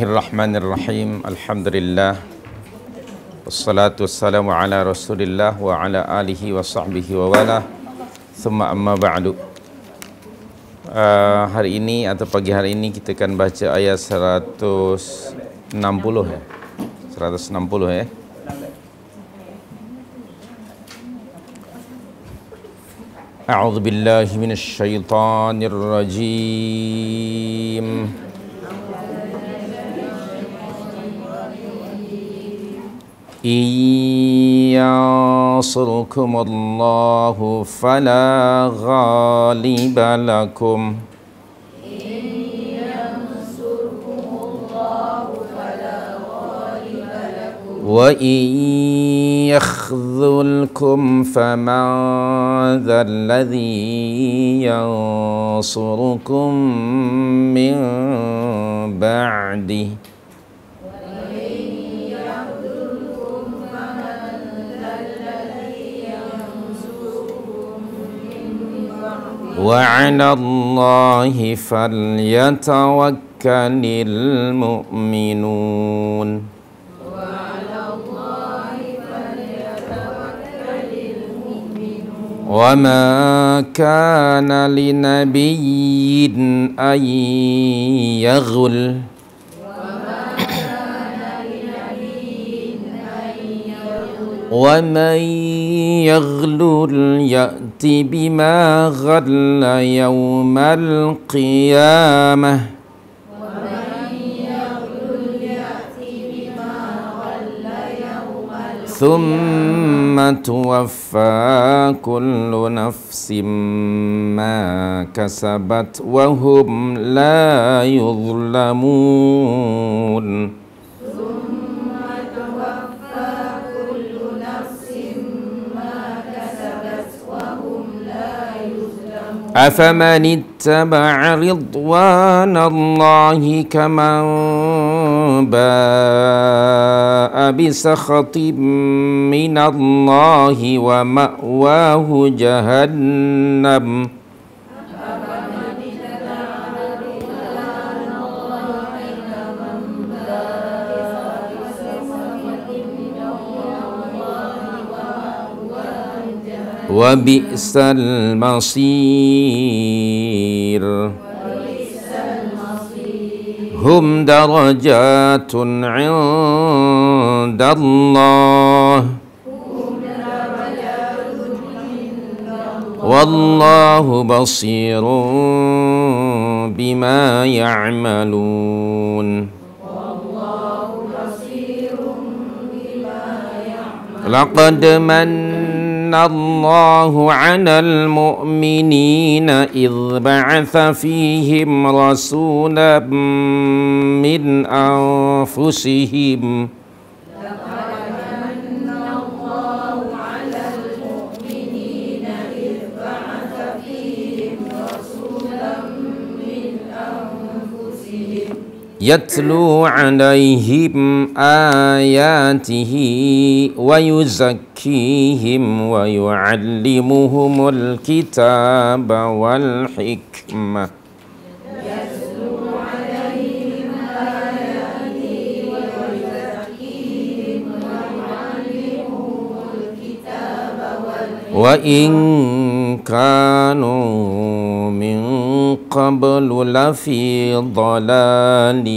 Bismillahirrahmanirrahim. Alhamdulillah. Wassalatu wassalamu ala Rasulillah wa ala alihi wa sahbihi wa wala. Thumma amma ba'du. Hari ini atau pagi hari ini kita akan baca ayat 160 ya. 160 ya. A'udzu billahi minasy syaithanir rajim. ينصركم الله فلا غالب لكم وإن يخذلكم فمن ذا الذي ينصركم من بعده وعلى الله فليتوكل المؤمنون وما كان لنبي أن يغل ومن يغلل يأت بما غل يوم القيامة ثم توفى كل نفس ما كسبت وهم لا يظلمون أفمن اتبع رضوان الله كمن باء بسخط من الله ومأواه جهنم وبئس المصير هم درجات عند الله والله بصير بما يعملون لقد من الله على المؤمنين إذ بعث فيهم رسولا من أنفسهم يتلو عليهم آياته ويزكيهم ويعلمهم الكتاب والحكمة وإن كانوا من قبل لفي ضلال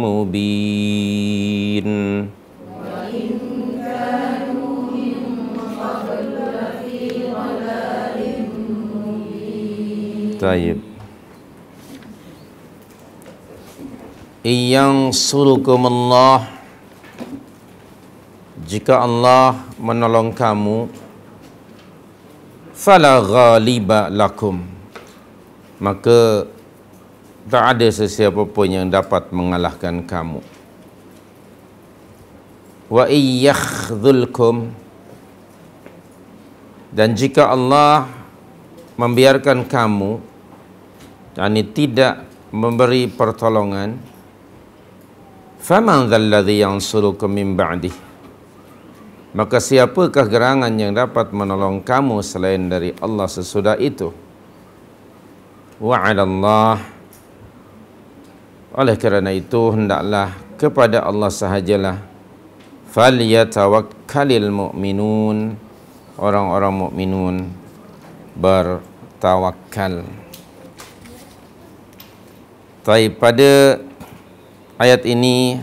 مبين طيب Iyansurukum Allah, jika Allah menolong kamu, fala ghaliba lakum, maka tak ada sesiapa pun yang dapat mengalahkan kamu. Wa iyakhdzulkum, dan jika Allah membiarkan kamu, yakni tidak memberi pertolongan, faman dzalladzi yansurukum min ba'dih, maka siapakah gerangan yang dapat menolong kamu selain dari Allah sesudah itu? Wa 'alallah Oleh kerana itu hendaklah kepada Allah sahajalah falyatawakkalil mu'minun, orang-orang mukminun bertawakal. Baik, pada ayat ini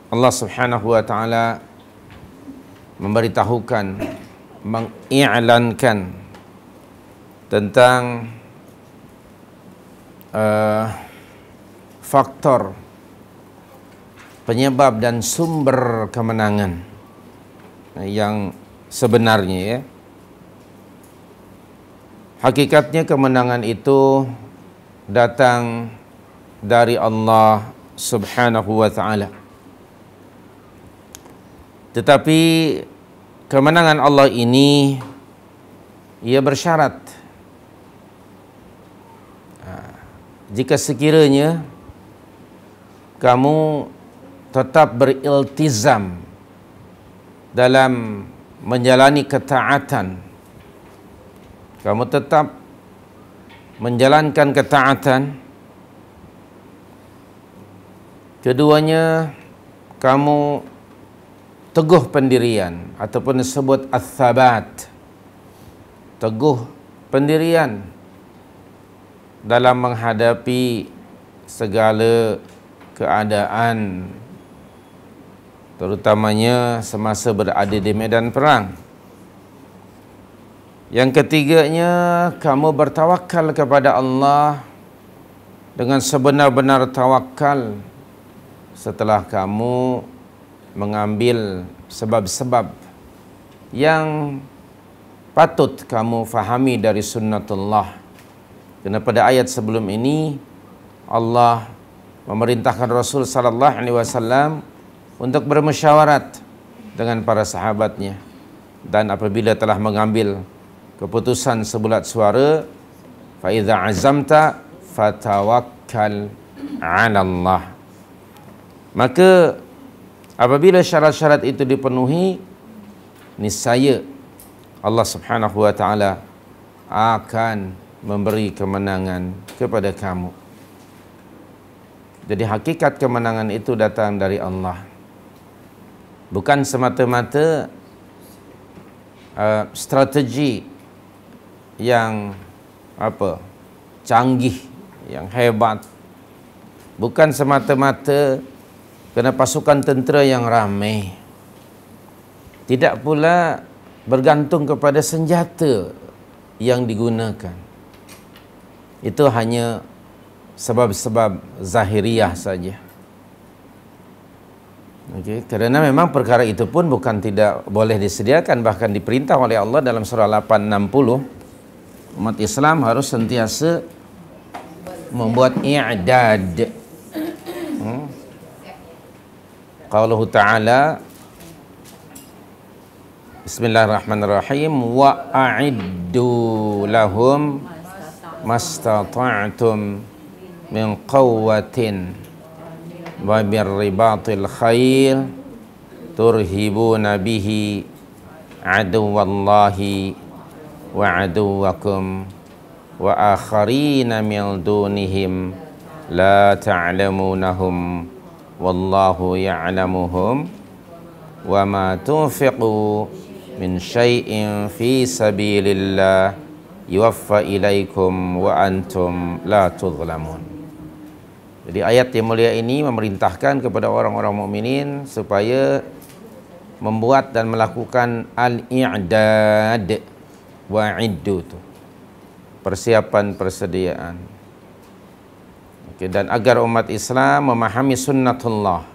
Allah Subhanahu wa taala memberitahukan, mengiklankan tentang faktor penyebab dan sumber kemenangan yang sebenarnya, ya. Hakikatnya kemenangan itu datang dari Allah Subhanahu wa taala. Tetapi kemenangan Allah ini ia bersyarat. Jika sekiranya kamu tetap beriltizam dalam menjalani ketaatan, kamu tetap menjalankan ketaatan, keduanya kamu teguh pendirian ataupun disebut ats-tsabat, teguh pendirian dalam menghadapi segala keadaan, terutamanya semasa berada di medan perang. Yang ketiganya, kamu bertawakal kepada Allah dengan sebenar-benar tawakal setelah kamu mengambil sebab-sebab yang patut kamu fahami dari sunnatullah. Kerana pada ayat sebelum ini Allah memerintahkan Rasul sallallahu alaihi wasallam untuk bermusyawarat dengan para sahabatnya, dan apabila telah mengambil keputusan sebulat suara, fa idza azamta fatawakkal 'ala Allah, maka apabila syarat-syarat itu dipenuhi, niscaya Allah Subhanahu wa taala akan memberi kemenangan kepada kamu. Jadi hakikat kemenangan itu datang dari Allah, bukan semata-mata strategi yang canggih, yang hebat, bukan semata-mata kerana pasukan tentera yang ramai, tidak pula bergantung kepada senjata yang digunakan. Itu hanya sebab-sebab zahiriyah saja. Okey, kerana memang perkara itu pun bukan tidak boleh disediakan, bahkan diperintah oleh Allah dalam surah 860, umat Islam harus sentiasa membuat i'dad. Qauluhu ta'ala, Bismillahirrahmanirrahim, wa a'iddu lahum mastata'tum min quwwatin wa birribatil khail turhibuna bihi aduwallahi wa aduwakum wa akharina min dunihim la ta'lamunahum wallahu ya'lamuhum wa ma tunfiqu min syai'in fi sabilillah yuwaffa ilaikum wa antum la tuzlamun. Jadi ayat yang mulia ini memerintahkan kepada orang-orang mukminin supaya membuat dan melakukan al-i'dad wa iddu, persiapan persediaan. Dan agar umat Islam memahami sunnatullah,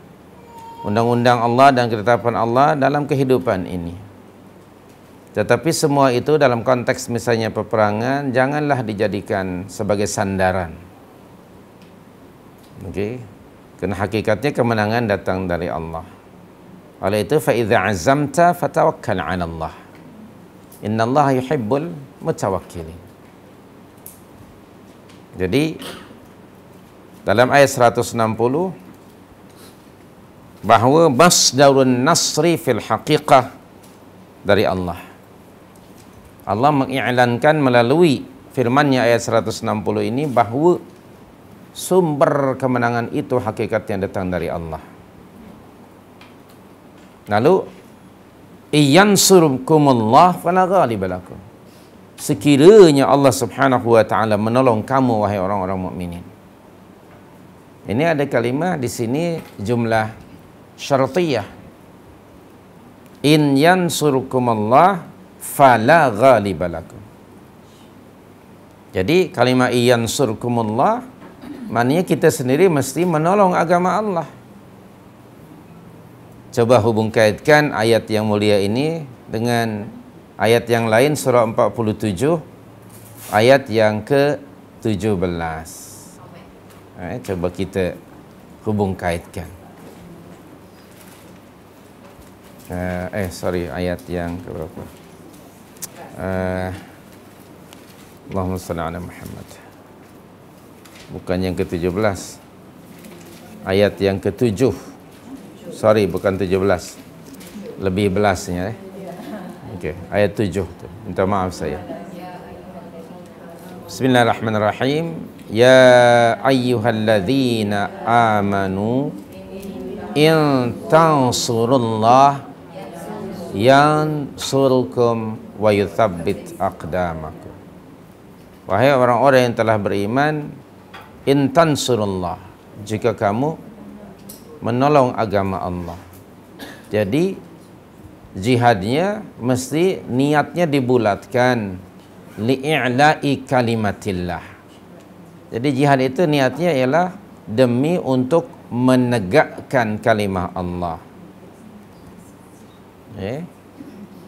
undang-undang Allah dan ketetapan Allah dalam kehidupan ini. Tetapi semua itu dalam konteks misalnya peperangan, janganlah dijadikan sebagai sandaran. Okey, kerana hakikatnya kemenangan datang dari Allah. Oleh itu, fa idza azamta fatawakkal 'ala Allah. Innallaha yuhibbul mutawakkilin. Jadi dalam ayat 160 bahawa masdarun nasri fil haqiqah dari Allah. Allah mengiklankan melalui firman-Nya ayat 160 ini bahawa sumber kemenangan itu hakikatnya datang dari Allah. Lalu iyansurkumullah fala ghaliba lakum. Sekiranya Allah Subhanahu wa taala menolong kamu wahai orang-orang mukminin. Ini ada kalimah di sini jumlah syartiyah. In yansurkumullah fala ghaliba lakum. Jadi kalimat iyansurkumullah maknanya kita sendiri mesti menolong agama Allah. Coba hubung kaitkan ayat yang mulia ini dengan ayat yang lain surah 47 ayat yang ke-17. Coba kita hubung kaitkan. Ayat yang berapa? Allahumma shalli ala Muhammad. Bukan yang ke-17. Ayat yang ke-7. Bukan 17. Lebih belasnya. Okey, ayat 7 tu. Minta maaf saya. Bismillahirrahmanirrahim. Ya ayyuhalladzina amanu in tansurullah yansurkum wa yuthabbit aqdamakum. Wahai orang-orang yang telah beriman, in tansurullah, jika kamu menolong agama Allah. Jadi jihadnya mesti niatnya dibulatkan, li'i'la'i kalimatillah. Jadi jihad itu niatnya ialah demi untuk menegakkan kalimah Allah,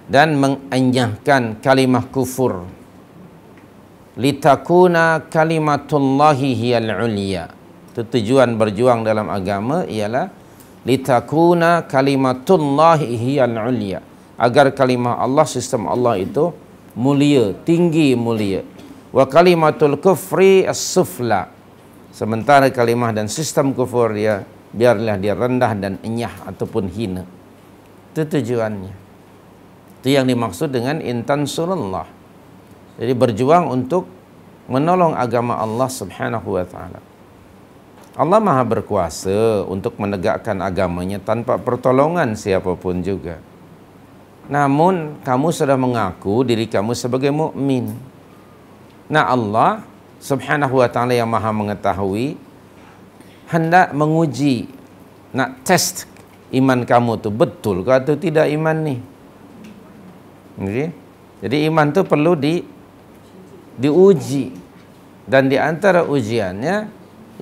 dan mengenyahkan kalimah kufur. Litakuna kalimatullahi hiyal ulya. Itu tujuan berjuang dalam agama ialah litakuna kalimatullahi hiyal ulya, agar kalimah Allah, sistem Allah itu mulia, tinggi mulia. Wa kalimatul kufri as-sufla. Sementara kalimah dan sistem kufur dia biarlah dia rendah dan enyah ataupun hina. Itu tujuannya. Itu yang dimaksud dengan intansurullah. Jadi berjuang untuk menolong agama Allah Subhanahu wa taala. Allah Maha berkuasa untuk menegakkan agamanya tanpa pertolongan siapapun juga. Namun kamu sudah mengaku diri kamu sebagai mukmin. Nah, Allah Subhanahu wa taala yang Maha mengetahui hendak menguji, nak test iman kamu tu betul ke atau tidak iman ni. Jadi iman tu perlu diuji, dan di antara ujiannya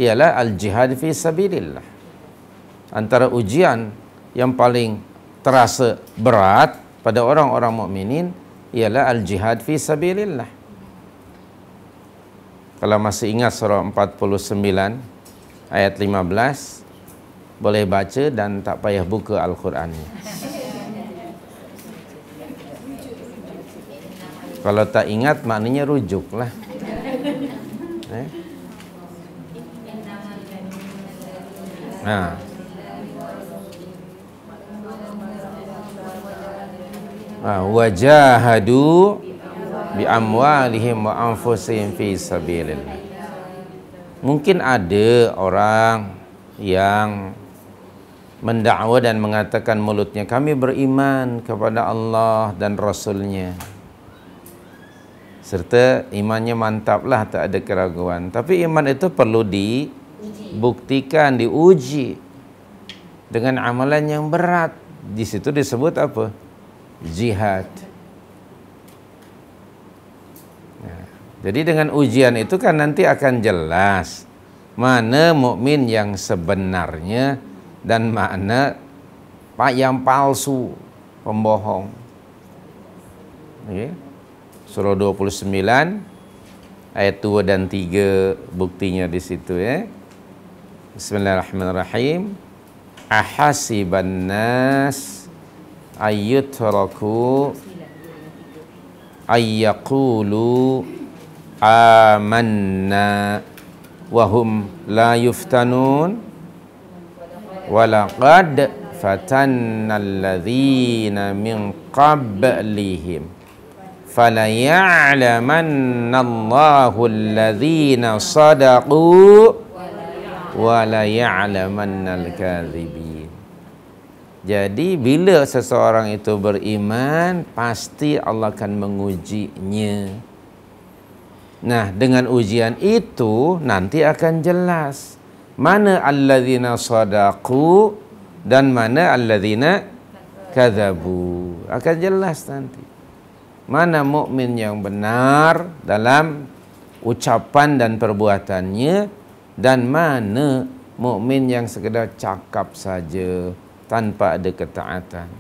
ialah al-jihad fi sabilillah. Antara ujian yang paling terasa berat pada orang-orang mukminin ialah al-jihad fi sabilillah. Kalau masih ingat surah 49 ayat 15, boleh baca dan tak payah buka Al-Qurannya. Kalau tak ingat maknanya rujuklah. Wajahadu bi amwalihim wa anfusihim fi sabilillah. Mungkin ada orang yang mendakwa dan mengatakan mulutnya, kami beriman kepada Allah dan Rasulnya, serta imannya mantaplah, tak ada keraguan. Tapi iman itu perlu dibuktikan, diuji dengan amalan yang berat. Di situ disebut apa? Jihad. Jadi dengan ujian itu kan nanti akan jelas mana mukmin yang sebenarnya dan mana yang palsu, pembohong. Surah 29 ayat 2 dan 3 buktinya di situ ya. Bismillahirrahmanirrahim. Ahasiban nas ayyutraku ayyaqulu amanna wahum la yuftanun walaqad fatanna alladhina min qablihim falaya'lamanna Allahu alladhina sadaqu wa la ya'lamannal kadzibin. Jadi bila seseorang itu beriman, pasti Allah akan mengujinya. Nah, dengan ujian itu nanti akan jelas mana alladzina sadaqu dan mana alladzina kadzabu. Akan jelas nanti mana mukmin yang benar dalam ucapan dan perbuatannya dan mana mukmin yang sekedar cakap saja tanpa ada ketaatan.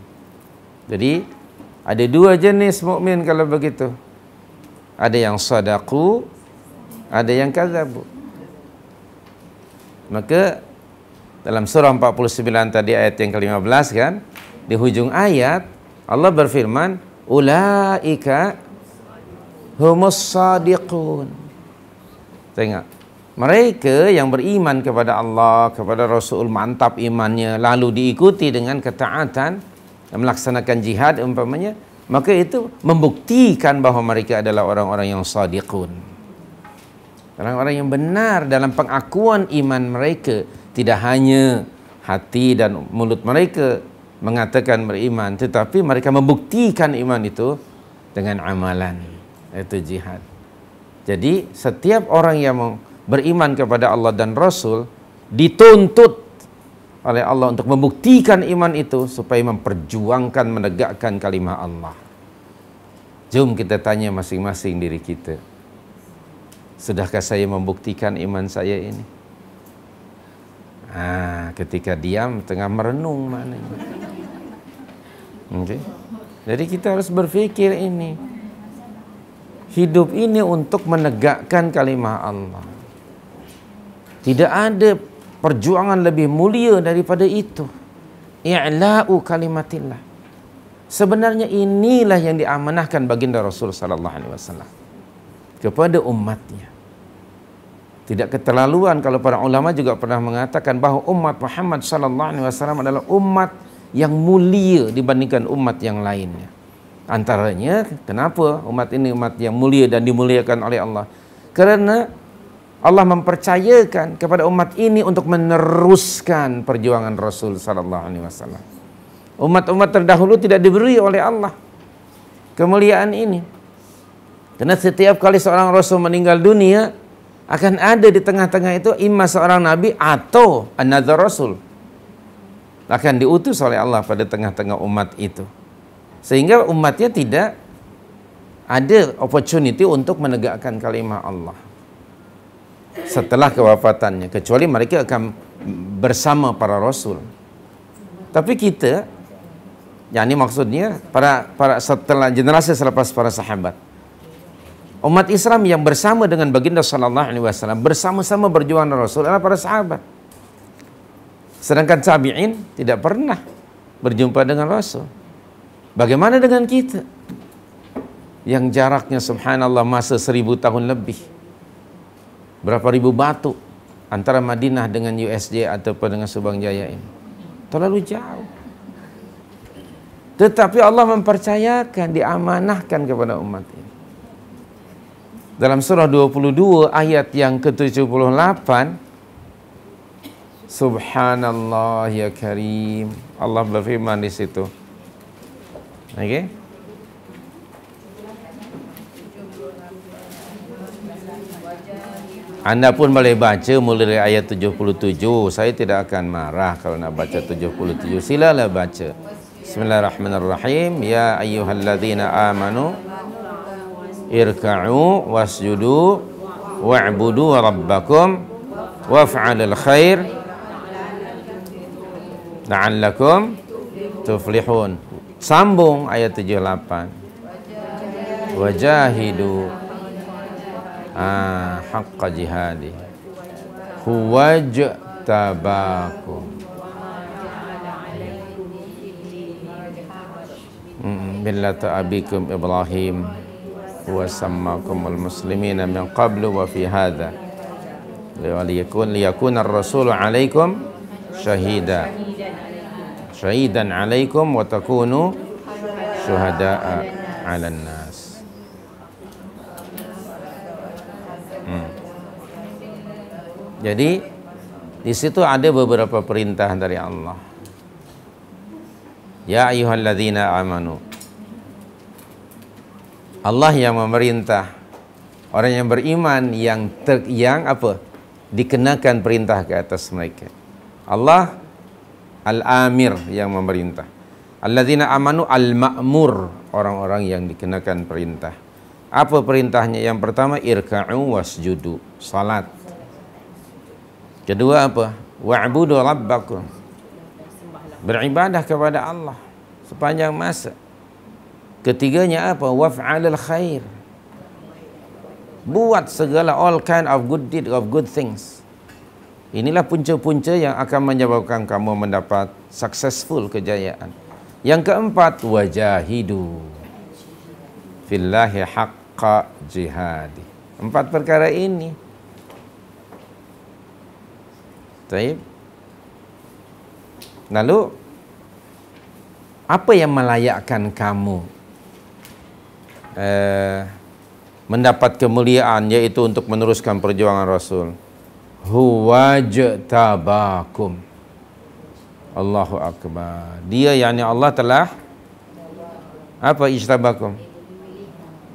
Jadi ada dua jenis mukmin kalau begitu. Ada yang sadaqu, ada yang kadzabu. Maka dalam surah 49 tadi ayat yang ke-15 kan, di hujung ayat Allah berfirman, ulaika humus sadiqun. Tengok, mereka yang beriman kepada Allah, kepada Rasul, mantap imannya, lalu diikuti dengan ketaatan dan melaksanakan jihad umpamanya, maka itu membuktikan bahawa mereka adalah orang-orang yang sadiqun, orang-orang yang benar dalam pengakuan iman mereka. Tidak hanya hati dan mulut mereka mengatakan beriman, tetapi mereka membuktikan iman itu dengan amalan, yaitu jihad. Jadi setiap orang yang beriman kepada Allah dan Rasul dituntut oleh Allah untuk membuktikan iman itu supaya memperjuangkan, menegakkan kalimah Allah. Jom kita tanya masing-masing diri kita, sudahkah saya membuktikan iman saya ini? Ketika diam tengah merenung maknanya. Okay. Jadi kita harus berfikir ini. Hidup ini untuk menegakkan kalimah Allah. Tidak ada perjuangan lebih mulia daripada itu. I'la'u kalimatillah. Sebenarnya inilah yang diamanahkan baginda Rasul sallallahu alaihi wasallam kepada umatnya. Tidak keterlaluan kalau para ulama juga pernah mengatakan bahawa umat Muhammad sallallahu alaihi wasallam adalah umat yang mulia dibandingkan umat yang lainnya. Antaranya, kenapa umat ini umat yang mulia dan dimuliakan oleh Allah? Kerana Allah mempercayakan kepada umat ini untuk meneruskan perjuangan Rasul sallallahu alaihi wasallam. Umat-umat terdahulu tidak diberi oleh Allah kemuliaan ini. Karena setiap kali seorang Rasul meninggal dunia, akan ada di tengah-tengah itu imam seorang Nabi atau another Rasul. Akan diutus oleh Allah pada tengah-tengah umat itu. Sehingga umatnya tidak ada opportunity untuk menegakkan kalimah Allah setelah kewafatannya, kecuali mereka akan bersama para Rasul. Tapi kita, yang ini maksudnya para setelah generasi selepas para sahabat, umat Islam yang bersama dengan baginda sallallahu alaihi wasallam, bersama-sama berjuang dengan Rasul adalah para sahabat. Sedangkan tabi'in tidak pernah berjumpa dengan Rasul. Bagaimana dengan kita yang jaraknya subhanallah masa 1000 tahun lebih? Berapa ribu batu antara Madinah dengan USJ ataupun dengan Subang Jaya ini? Terlalu jauh. Tetapi Allah mempercayakan, diamanahkan kepada umat ini. Dalam surah 22 ayat yang ke-78, subhanallah ya karim, Allah berfirman di situ. Okey. Anda pun boleh baca mulai dari ayat 77. Saya tidak akan marah kalau nak baca 77. Silalah baca. Bismillahirrahmanirrahim. Ya ayyuhalladzina amanu irka'u wasjudu wa'budu rabbakum waf'alul khair la'allakum tuflihun. Sambung ayat 78. Wajahidu haqqa jihadi huwajtabakum millata abikum Ibrahim wa sammakumul muslimina min qablu wa fi hadha liyakuna ar-rasulu alaikum syahidan alaikum wa takunu syuhada'a 'alan nas. Jadi Di situ ada beberapa perintah dari Allah. Ya ayyuhalladzina amanu. Allah yang memerintah orang yang beriman yang apa? Dikenakan perintah ke atas mereka. Allah al-amir yang memerintah. Alladzina amanu al-ma'mur, orang-orang yang dikenakan perintah. Apa perintahnya? Yang pertama irka'u wasjudu, salat. Kedua apa? Wa'budu rabbakum, beribadah kepada Allah sepanjang masa. Ketiganya apa? Waf'alil khair, buat segala all kind of good deed, of good things. Inilah punca-punca yang akan menyebabkan kamu mendapat successful, kejayaan. Yang keempat, wajahidu fillahi haqqa jihadi. 4 perkara ini. Baik. Lalu apa yang melayakkan kamu mendapat kemuliaan, yaitu untuk meneruskan perjuangan Rasul? Huwajtabakum. Allahu akbar. Dia, yakni Allah telah apa? Ijtabakum,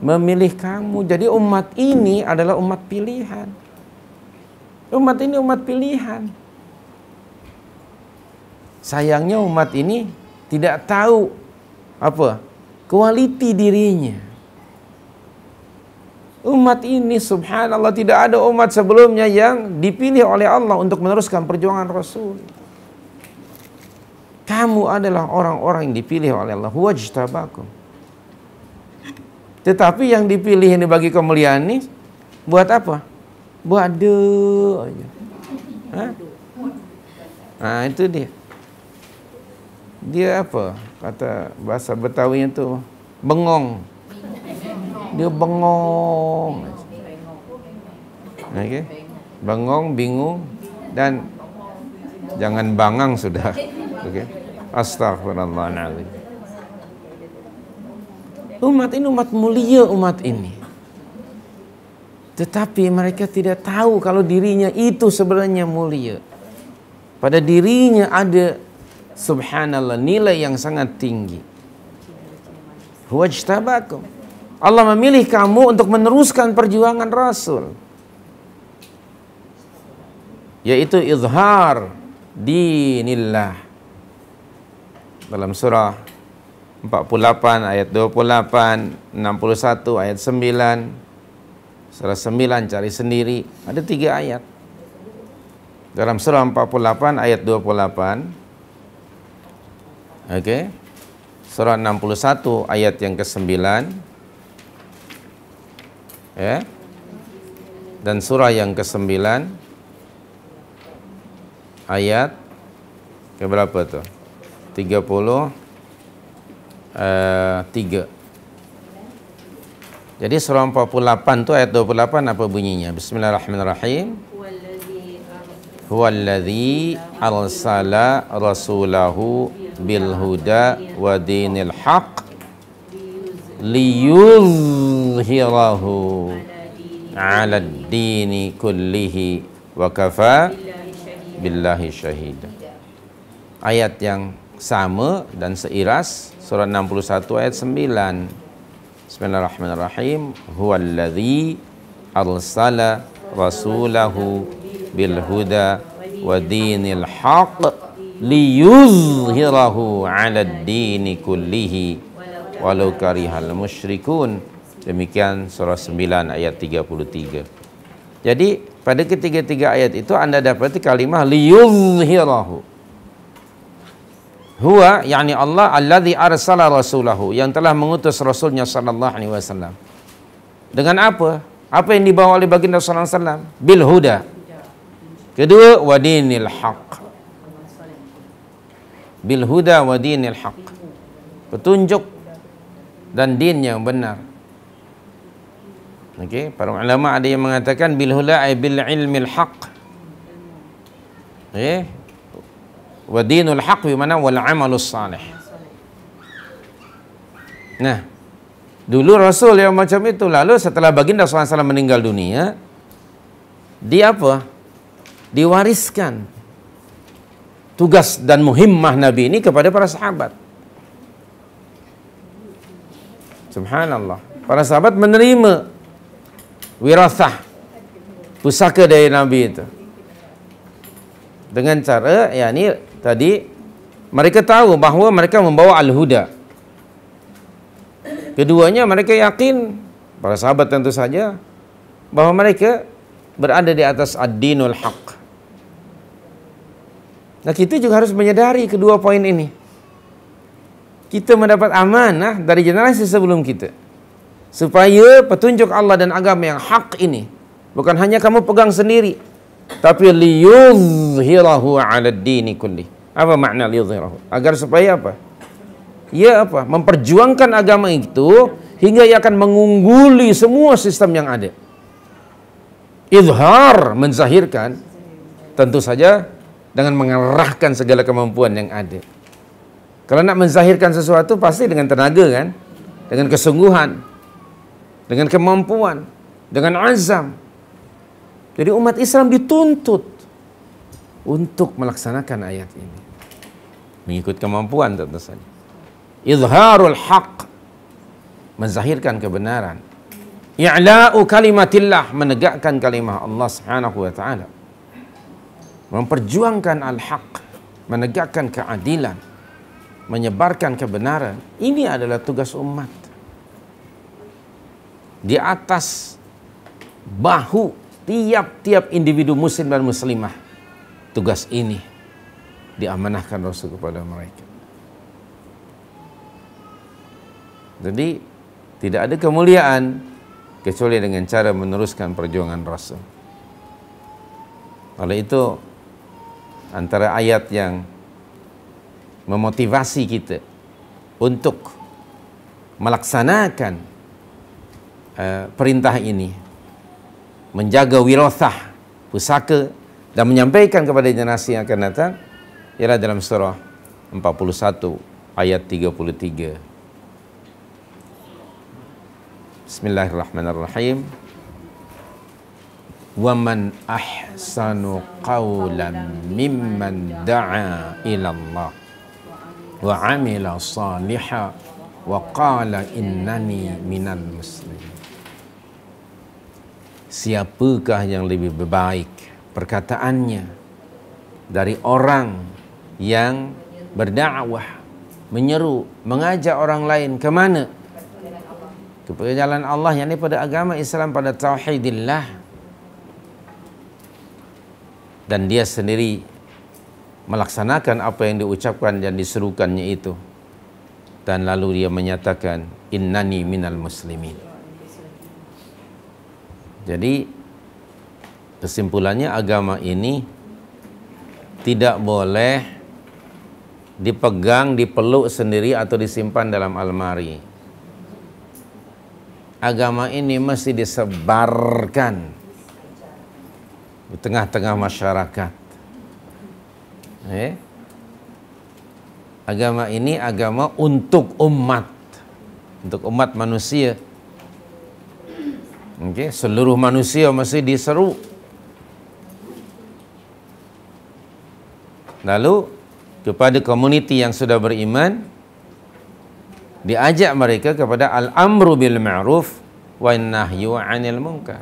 memilih kamu. Jadi umat ini adalah umat pilihan. Umat ini umat pilihan. Sayangnya umat ini tidak tahu apa? Kualiti dirinya. Umat ini subhanallah, tidak ada umat sebelumnya yang dipilih oleh Allah untuk meneruskan perjuangan Rasul. Kamu adalah orang-orang yang dipilih oleh Allah. Wajtabakum. Tetapi yang dipilih ini bagi kemuliaan ini buat apa? Buat doa aja. Hah? Nah, itu dia. Dia apa? Kata bahasa Betawi itu bengong. Dia bengong. Okey. Bengong, bingung, dan jangan bangang sudah. Okey. Astagfirullahaladzim. Umat ini umat mulia, umat ini. Tetapi mereka tidak tahu kalau dirinya itu sebenarnya mulia. Pada dirinya ada subhanallah nilai yang sangat tinggi. Wajtabakum. Allah memilih kamu untuk meneruskan perjuangan Rasul, yaitu izhar dinillah. Dalam surah 48 ayat 28, 61 ayat 9. Surah 9 cari sendiri, ada 3 ayat. Dalam surah 48 ayat 28. Okey. Surah 61 ayat yang ke-9. Ya. Dan surah yang ke-9 ayat ke berapa tuh? 33. Jadi surah 48 tu ayat 28 apa bunyinya? Bismillahirrahmanirrahim. Huwallazi arsala rasulahu bil huda wa dinil haq liyuzhirahu 'ala ad-dini kullihi wa kafa billahi syahida. Ayat yang sama dan seiras, surah 61 ayat 9. Bismillahirrahmanirrahim. Huwallazi arsala rasulahu bil huda wa dinil haq liyuzhirahu 'ala ad-dini kullihi walau karihal musyrikun. Demikian surah 9 ayat 33. Jadi pada ketiga-tiga ayat itu Anda dapati kalimah liyuzhirahu. Huwa, yakni Allah, alladzi arsala rasulahu, yang telah mengutus Rasulnya sallallahu alaihi wasallam. Dengan apa? Apa yang dibawa oleh baginda sallallahu alaihi wasallam? Bil huda. Kedua, wa dinil haq. Bil huda wa dinil haq. Petunjuk dan din yang benar. Okey, para ulama ada yang mengatakan bil huda ay bil ilmil haq. Okey. Wa dinul haq bimana wal amalus salih. Nah, dulu Rasul yang macam itu, lalu setelah baginda SAW meninggal dunia, dia apa? Diwariskan tugas dan muhimmah Nabi ini kepada para sahabat. Subhanallah. Para sahabat menerima wirasah, pusaka dari Nabi itu. Dengan cara, yakni tadi mereka tahu bahawa mereka membawa al-huda. Keduanya mereka yakin, para sahabat tentu saja, bahawa mereka berada di atas ad-dinul haq. Nah, kita juga harus menyadari kedua poin ini. Kita mendapat amanah dari generasi sebelum kita, supaya petunjuk Allah dan agama yang hak ini bukan hanya kamu pegang sendiri, tapi liyuzhirahu 'ala ad-dini kulli. Apa makna liyuzhirahu? Agar supaya apa? Ya apa? Memperjuangkan agama itu hingga ia akan mengungguli semua sistem yang ada. Izhar, menzahirkan, tentu saja dengan mengerahkan segala kemampuan yang ada. Kalau nak menzahirkan sesuatu pasti dengan tenaga kan? Dengan kesungguhan, dengan kemampuan, dengan azam. Jadi umat Islam dituntut untuk melaksanakan ayat ini. Mengikut kemampuan tentu saja. Izharul haq, menzahirkan kebenaran. I'la'u kalimatillah, menegakkan kalimah Allah Subhanahu wa taala. Memperjuangkan al-haq, menegakkan keadilan, menyebarkan kebenaran. Ini adalah tugas umat. Di atas bahu tiap-tiap individu muslim dan muslimah, tugas ini diamanahkan Rasul kepada mereka. Jadi tidak ada kemuliaan kecuali dengan cara meneruskan perjuangan Rasul. Oleh itu, antara ayat yang memotivasi kita untuk melaksanakan perintah ini, menjaga wirasah, pusaka, dan menyampaikan kepada generasi yang akan datang, ialah dalam surah 41 ayat 33. Bismillahirrahmanirrahim. Wa man ahsanu qawlan mimman da'a ila Allah wa amila salihan wa qala innani minal muslimin. Siapakah yang lebih baik perkataannya dari orang yang berdakwah, menyeru, mengajak orang lain ke mana? Kepada jalan Allah, yakni pada agama Islam, pada tauhidillah. Dan dia sendiri melaksanakan apa yang diucapkan dan diserukannya itu. Dan lalu dia menyatakan, innani minal muslimin. Jadi kesimpulannya, agama ini tidak boleh dipegang, dipeluk sendiri atau disimpan dalam almari. Agama ini mesti disebarkan di tengah-tengah masyarakat. Agama ini agama untuk umat manusia. Seluruh manusia mesti diseru. Lalu kepada komuniti yang sudah beriman, diajak mereka kepada al-amru bil ma'ruf wa nahyu 'anil munkar,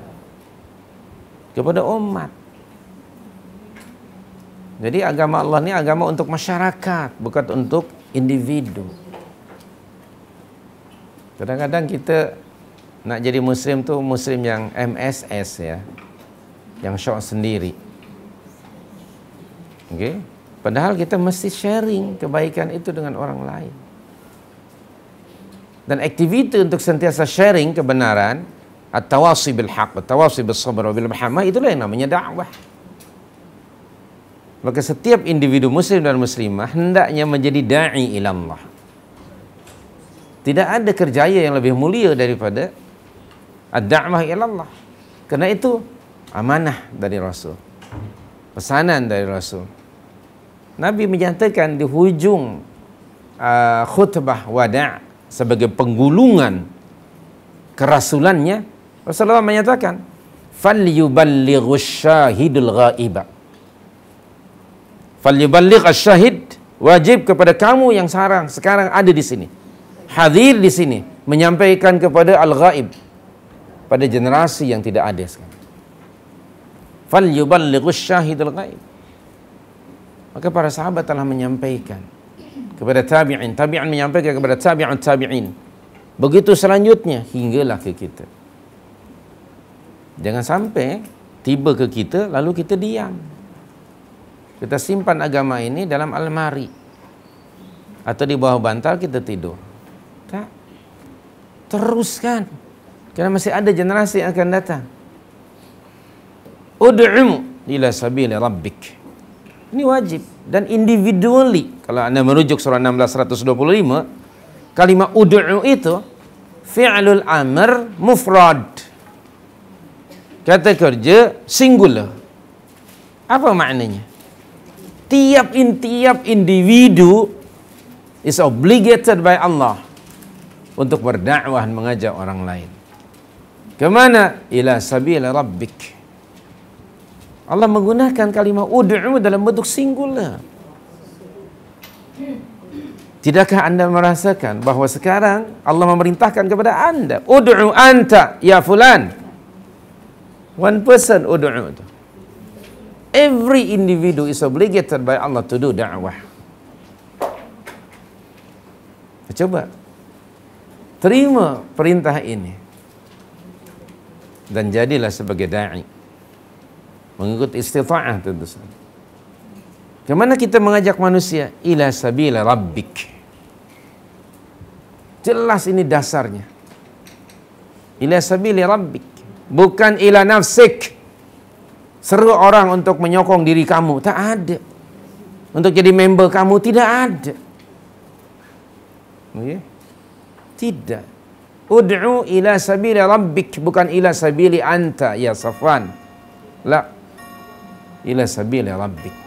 kepada umat. Jadi agama Allah ini agama untuk masyarakat, bukan untuk individu. Kadang-kadang kita nak jadi muslim tu muslim yang MSS ya, yang syok sendiri. Padahal kita mesti sharing kebaikan itu dengan orang lain. Dan aktiviti untuk sentiasa sharing kebenaran, at-tawasi bil haq, at-tawasi bis sabr wa bil marhamah, itulah yang namanya dakwah. Maka setiap individu muslim dan muslimah hendaknya menjadi da'i ila Allah. Tidak ada kerjaya yang lebih mulia daripada ad-da'wah ila Allah. Karena itu amanah dari Rasul, pesanan dari Rasul. Nabi menyatakan di hujung khutbah wada' sebagai penggulungan kerasulannya, Rasulullah menyatakan, "Falyuballighus syahidul ghaiba, Falyuballigh asyahid, wajib kepada kamu yang sekarang ada di sini, hadir di sini, menyampaikan kepada al-ghaib, pada generasi yang tidak ada sekarang. Falyuballigh asyahidul ghaib. Maka para sahabat telah menyampaikan kepada tabi'in, tabi'in menyampaikan kepada tabi'un tabi'in. Begitu selanjutnya hinggalah ke kita. Jangan sampai tiba ke kita lalu kita diam. Kita simpan agama ini dalam almari atau di bawah bantal kita tidur. Tak. Teruskan. Karena masih ada generasi yang akan datang. Ud'u ila sabili rabbik. Ini wajib. Dan individually, kalau Anda merujuk surah 16 125, kalimat ud'u itu fi'lul amr mufrad. Kata kerja singular. Apa maknanya? Tiap individu is obligated by Allah untuk berdakwah dan mengajak orang lain. Kemana? Ila sabili rabbik. Allah menggunakan kalimat ud'u dalam bentuk singular. Tidakkah Anda merasakan bahawa sekarang Allah memerintahkan kepada Anda, ud'u anta ya fulan. One person ud'u itu. Every individual is obligated by Allah to do da'wah. Coba terima perintah ini dan jadilah sebagai da'i. Mengikut istita'ah tentu saja. Kemana kita mengajak manusia? Ila sabila rabbik. Jelas ini dasarnya. Ila sabili rabbik. Bukan ila nafsik. Seru orang untuk menyokong diri kamu. Tak ada. Untuk jadi member kamu. Tidak ada. Okay? Tidak. Ud'u ila sabili rabbik. Bukan ila sabili anta ya Safwan. La. Ila sabili rabbik.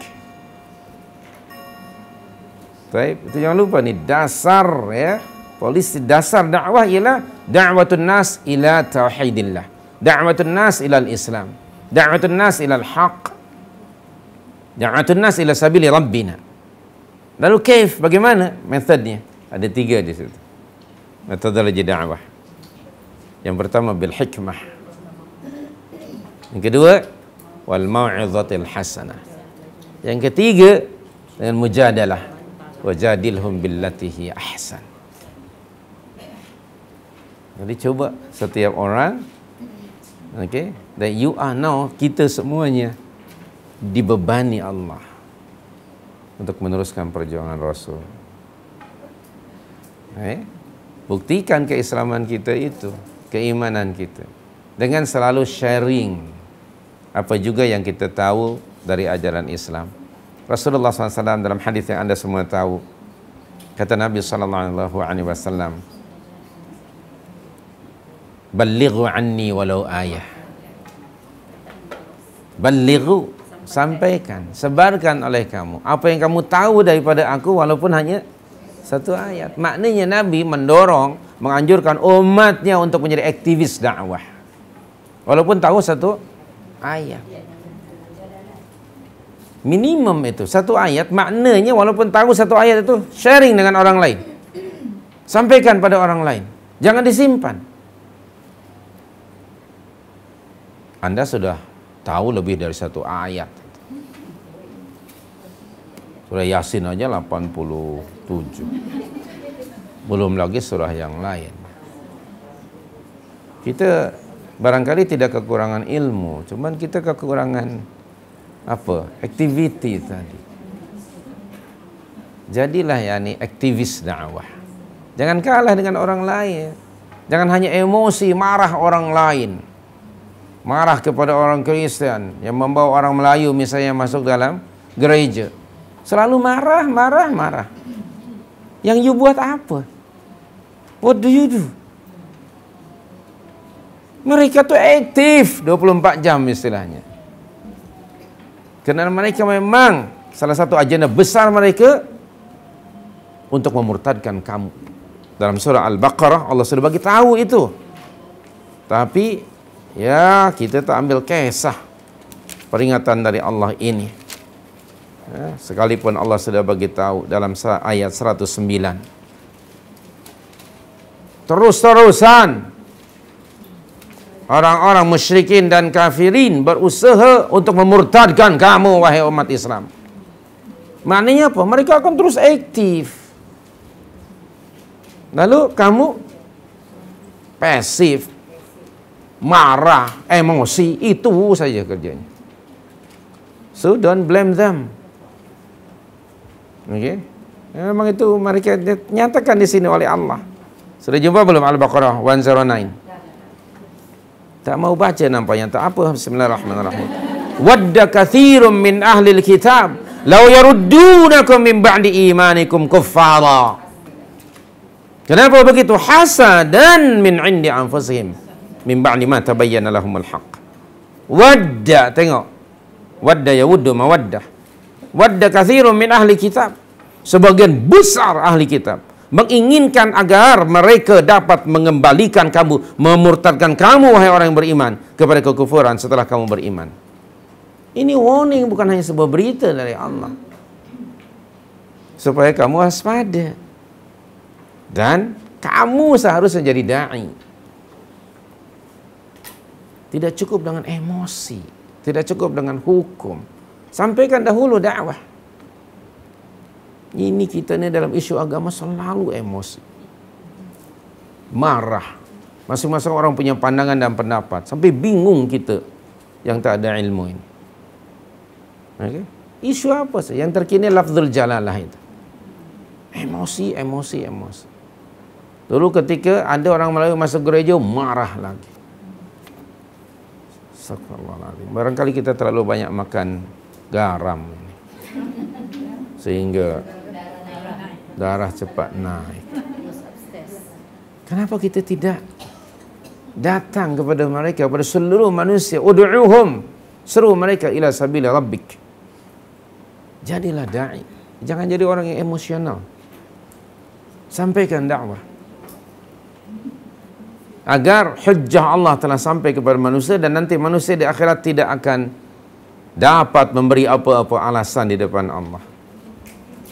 Baik, itu jangan lupa nih dasar ya. Polisi dasar dakwah ialah da'watun nas ila tauhidillah. Da'watun nas ila al-Islam. Da'watun nas ila al-haq. Da'watun nas ila sabili rabbina. Lalu kaif, bagaimana metodenya? Ada 3 di situ. Metodologi dakwah. Yang pertama bil hikmah. Yang kedua wal mau'izatil hasanah. Yang ketiga dengan mujadalah. Wajadilhum billatihi ahsan. Jadi coba setiap orang, okay, that you are now, kita semuanya dibebani Allah untuk meneruskan perjuangan Rasul. Okay? Buktikan keislaman kita itu, keimanan kita, dengan selalu sharing apa juga yang kita tahu dari ajaran Islam. Rasulullah SAW dalam hadis yang Anda semua tahu, kata Nabi SAW, "Ballighu anni walau ayah." Ballighu, sampaikan, sebarkan oleh kamu apa yang kamu tahu daripada aku walaupun hanya 1 ayat. Maknanya Nabi mendorong, menganjurkan umatnya untuk menjadi aktivis dakwah walaupun tahu 1 ayat. Minimum itu 1 ayat, maknanya walaupun tahu 1 ayat itu sharing dengan orang lain, sampaikan pada orang lain, jangan disimpan. Anda sudah tahu lebih dari 1 ayat. Surah Yasin aja 87, belum lagi surah yang lain. Kita barangkali tidak kekurangan ilmu, cuman kita kekurangan activity tadi. Jadilah aktivis dakwah. Jangan kalah dengan orang lain. Jangan hanya emosi marah orang lain. Marah kepada orang Kristen yang membawa orang Melayu misalnya masuk dalam gereja. Selalu marah. Yang you buat apa? What do you do? Mereka tuh aktif 24 jam istilahnya. Karena mereka memang salah satu agenda besar mereka untuk memurtadkan kamu. Dalam surah Al-Baqarah Allah sudah bagi tahu itu. Tapi ya kita tak ambil kisah peringatan dari Allah ini. Sekalipun Allah sudah bagi tahu dalam ayat 109. Terus-terusan orang-orang musyrikin dan kafirin berusaha untuk memurtadkan kamu, wahai umat Islam. Maknanya apa? Mereka akan terus aktif. Lalu kamu pasif, marah, emosi, itu saja kerjanya. So don't blame them. Okay? Memang itu mereka nyatakan di sini oleh Allah. Sudah jumpa belum Al-Baqarah 109? Tak mau baca nampaknya. Tak apa. Bismillahirrahmanirrahim. Wadda katsirum min ahli al-kitab law yaruddunakum min ba'di imanikum kuffara. Kenapa begitu? Hasadan min indi anfusihim min ba'di ma tabayyana lahumul haqq. Wadda, tengok. Wadda yawuddu mawaddah. Wadda katsirun min ahli kitab. Sebagian besar ahli kitab menginginkan agar mereka dapat mengembalikan kamu, memurtadkan kamu, wahai orang yang beriman, kepada kekufuran setelah kamu beriman. Ini warning, bukan hanya sebuah berita dari Allah. Supaya kamu waspada. Dan kamu seharusnya jadi da'i. Tidak cukup dengan emosi, tidak cukup dengan hukum. Sampaikan dahulu dakwah. Ini kita ni dalam isu agama selalu emosi, marah. Masing-masing orang punya pandangan dan pendapat, sampai bingung kita yang tak ada ilmu ini. Okay? Isu apa sih? Yang terkini lafzul jalalah itu. Emosi, emosi, emosi. Dulu ketika ada orang Melayu masuk gereja, marah lagi. Astagfirullahaladzim. Barangkali kita terlalu banyak makan garam ini, sehingga darah cepat naik. Kenapa kita tidak datang kepada mereka, kepada seluruh manusia? Ud'uhum, seru mereka ila sabili rabbik. Jadilah da'i. Jangan jadi orang yang emosional. Sampaikan dakwah agar hujjah Allah telah sampai kepada manusia, dan nanti manusia di akhirat tidak akan dapat memberi apa-apa alasan di depan Allah.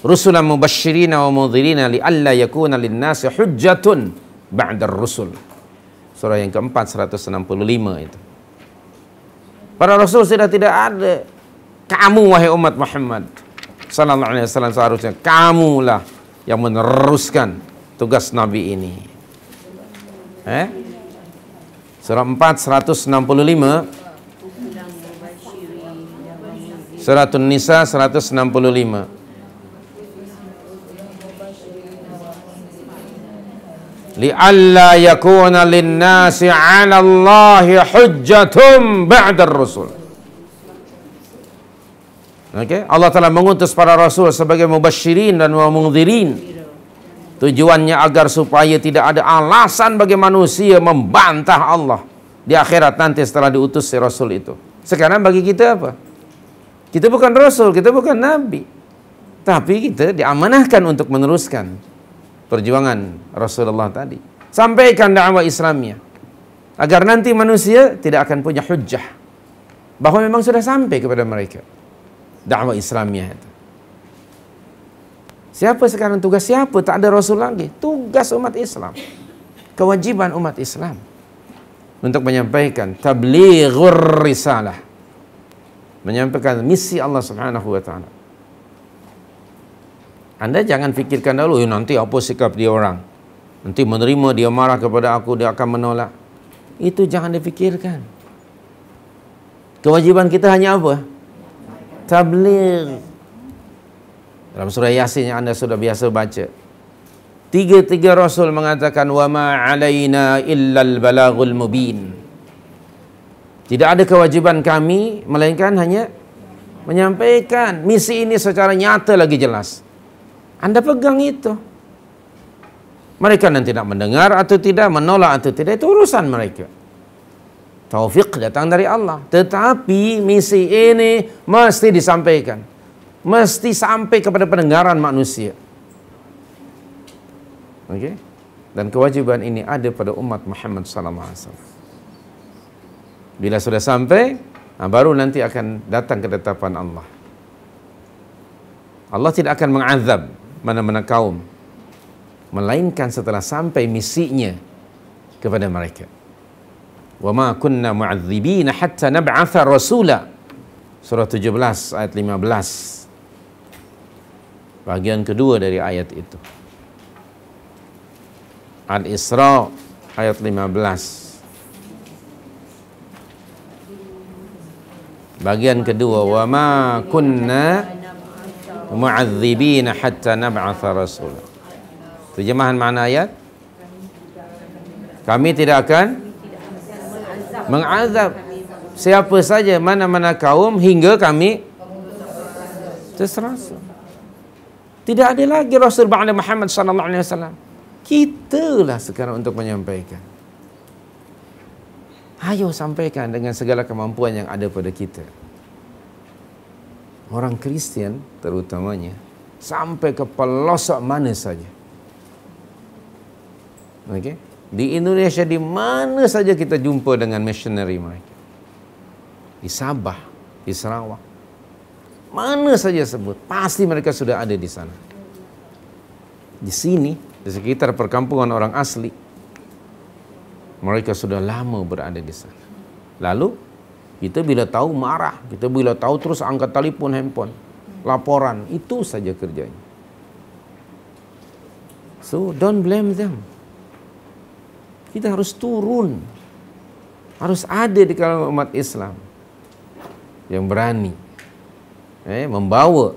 Rusulan mubashshirina wa mudhirina li'alla yakuna lin-nasi hujjatun ba'dar rusul. Surah yang keempat 165 itu. Para rasul sudah tidak ada. Kamu, wahai umat Muhammad sallallahu alaihi wasallam, seharusnya kamulah yang meneruskan tugas Nabi ini. Surah 4 165. Surah An-Nisa 165. Li'alla yakuna lin-nasi 'ala Allahi hujjatun ba'da ar-rusul. Okay? Allah telah mengutus para rasul sebagai mubasyirin dan mundhirin. Tujuannya agar supaya tidak ada alasan bagi manusia membantah Allah di akhirat nanti setelah diutus si rasul itu. Sekarang bagi kita apa? Kita bukan rasul, kita bukan nabi, tapi kita diamanahkan untuk meneruskan perjuangan Rasulullah tadi. Sampaikan dakwah Islamnya agar nanti manusia tidak akan punya hujjah bahwa memang sudah sampai kepada mereka dakwah Islamnya itu. Siapa sekarang tugas siapa? Tak ada Rasul lagi. Tugas umat Islam, kewajiban umat Islam untuk menyampaikan tablighur risalah, menyampaikan misi Allah Subhanahu wa taala. Anda jangan fikirkan dulu, nanti apa sikap dia orang, nanti menerima, dia marah kepada aku, dia akan menolak. Itu jangan dipikirkan. Kewajiban kita hanya apa? Tabligh. Dalam surah Yasin yang Anda sudah biasa baca, tiga Rasul mengatakan, wa ma alaina illal balaghul mubin. Tidak ada kewajiban kami melainkan hanya menyampaikan misi ini secara nyata lagi jelas. Anda pegang itu. Mereka nanti tidak mendengar atau tidak, menolak atau tidak, itu urusan mereka. Taufik datang dari Allah. Tetapi misi ini mesti disampaikan, mesti sampai kepada pendengaran manusia. Oke? Dan kewajiban ini ada pada umat Muhammad sallallahu alaihi wasallam. Bila sudah sampai, baru nanti akan datang ketetapan Allah. Allah tidak akan mengazab mana-mana kaum melainkan setelah sampai misinya kepada mereka. Wa ma kunna mu'adzibina hatta nab'atha rasula. Surah 17 ayat 15. Bagian kedua dari ayat itu. Al-Isra ayat 15. Bagian kedua, wa ma kunna mu'adzibina hatta nab'atha rasula. Terjemahan makna ayat, kami tidak akan mengazab siapa saja, mana-mana kaum hingga kami terserasa. Tidak ada lagi Rasul ba'da Muhammad sallallahu alaihi wasallam. Kitalah sekarang untuk menyampaikan. Ayo sampaikan dengan segala kemampuan yang ada pada kita. Orang Kristian terutamanya sampai ke pelosok mana saja. Okey? Di Indonesia di mana saja kita jumpa dengan missionary mereka. Di Sabah, di Sarawak, mana saja sebut, pasti mereka sudah ada di sana. Di sini, di sekitar perkampungan orang asli, mereka sudah lama berada di sana. Lalu, kita bila tahu marah, kita bila tahu terus angkat telefon handphone, laporan, itu saja kerjanya. So, don't blame them. Kita harus turun, harus ada di kalangan umat Islam yang berani membawa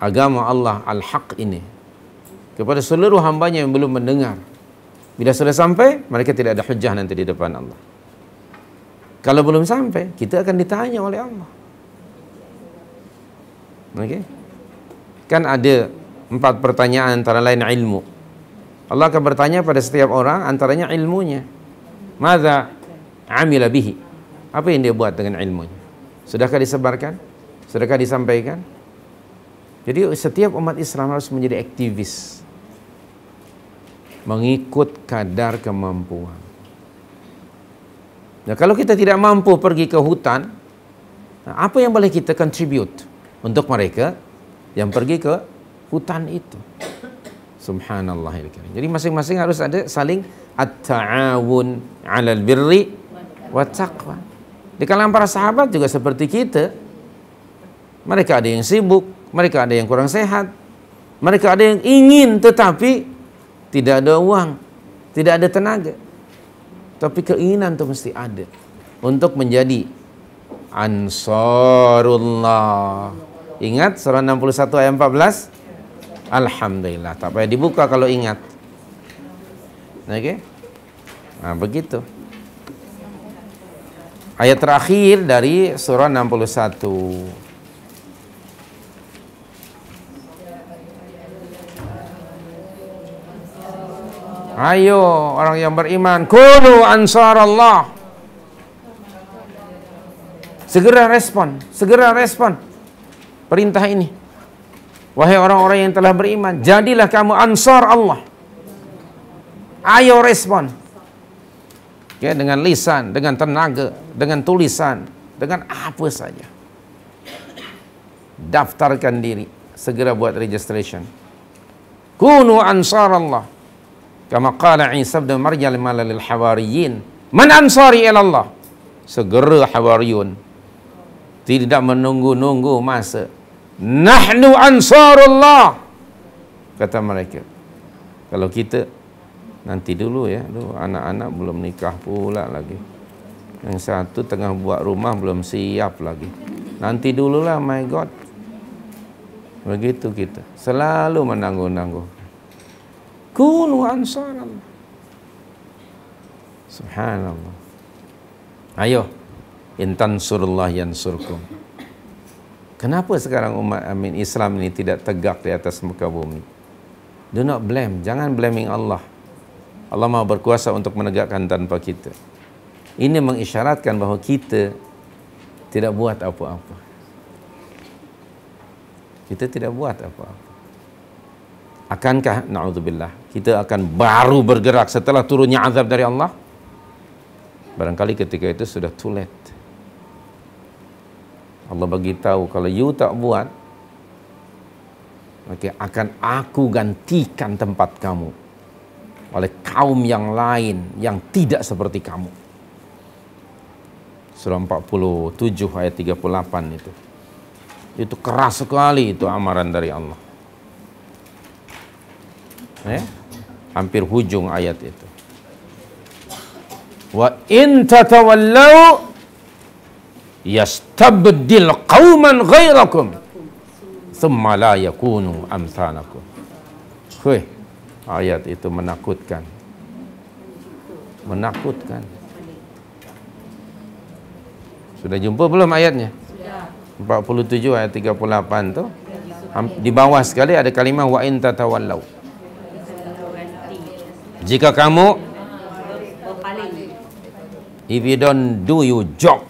agama Allah al-haq ini kepada seluruh hambanya yang belum mendengar. Bila sudah sampai, mereka tidak ada hujah nanti di depan Allah. Kalau belum sampai, kita akan ditanya oleh Allah. Okey? Kan ada 4 pertanyaan, antara lain ilmu. Allah akan bertanya pada setiap orang, antaranya ilmunya. Madza amila bihi? Apa yang dia buat dengan ilmunya? Sudahkah disebarkan? Sudahkah disampaikan? Jadi setiap umat Islam harus menjadi aktivis, mengikut kadar kemampuan. Nah, kalau kita tidak mampu pergi ke hutan, apa yang boleh kita contribute untuk mereka yang pergi ke hutan itu? Subhanallah. Jadi masing-masing harus ada saling at-ta'awun 'alal birri wat taqwa. Di kalangan para sahabat juga seperti kita. Mereka ada yang sibuk, mereka ada yang kurang sehat, mereka ada yang ingin tetapi tidak ada uang, tidak ada tenaga. Tapi keinginan itu mesti ada untuk menjadi ansarullah. Ingat surah 61 ayat 14? Alhamdulillah. Tak payah dibuka kalau ingat. Okey? Nah, begitu. Ayat terakhir dari surah 61. Ayo orang yang beriman, kunu ansarallah. Segera respon perintah ini. Wahai orang-orang yang telah beriman, jadilah kamu ansar Allah. Ayo respon. Ya, dengan lisan, dengan tenaga, dengan tulisan, dengan apa saja. Daftarkan diri, segera buat registration. Kunu ansar Allah. Kama qala Isa bin Maryam lil hawariyin, man ansari ila Allah. Segera hawariyun, tidak menunggu-nunggu masa. Nahnu ansarullah, kata mereka. Kalau kita nanti dulu ya, anak-anak belum nikah pula lagi, yang satu tengah buat rumah belum siap lagi, nanti dululah, my God. Begitu kita selalu menangguh-nangguh. Kunu ansarallah. Subhanallah. Ayo, intan surullah yansurkum. Kenapa sekarang umat Islam ini tidak tegak di atas muka bumi? Do not blame, jangan blaming Allah. Allah Maha berkuasa untuk menegakkan tanpa kita. Ini mengisyaratkan bahawa kita tidak buat apa-apa. Kita tidak buat apa-apa. Akankah, na'udzubillah, kita akan baru bergerak setelah turunnya azab dari Allah? Barangkali ketika itu sudah too late. Allah bagi tahu kalau you tak buat, maka akan aku gantikan tempat kamu oleh kaum yang lain yang tidak seperti kamu. Surah 47 ayat 38 itu. Itu keras sekali itu amaran dari Allah. Hampir hujung ayat itu. Wa in tatawallaw yastabdil qauman ghairakum thumma la yakunu amsalakum. Ayat itu menakutkan. Menakutkan. Sudah jumpa belum ayatnya? 47 ayat 38 tuh. Di bawah sekali ada kalimah wa in tatawallaw. Jika kamu, if you don't do your job,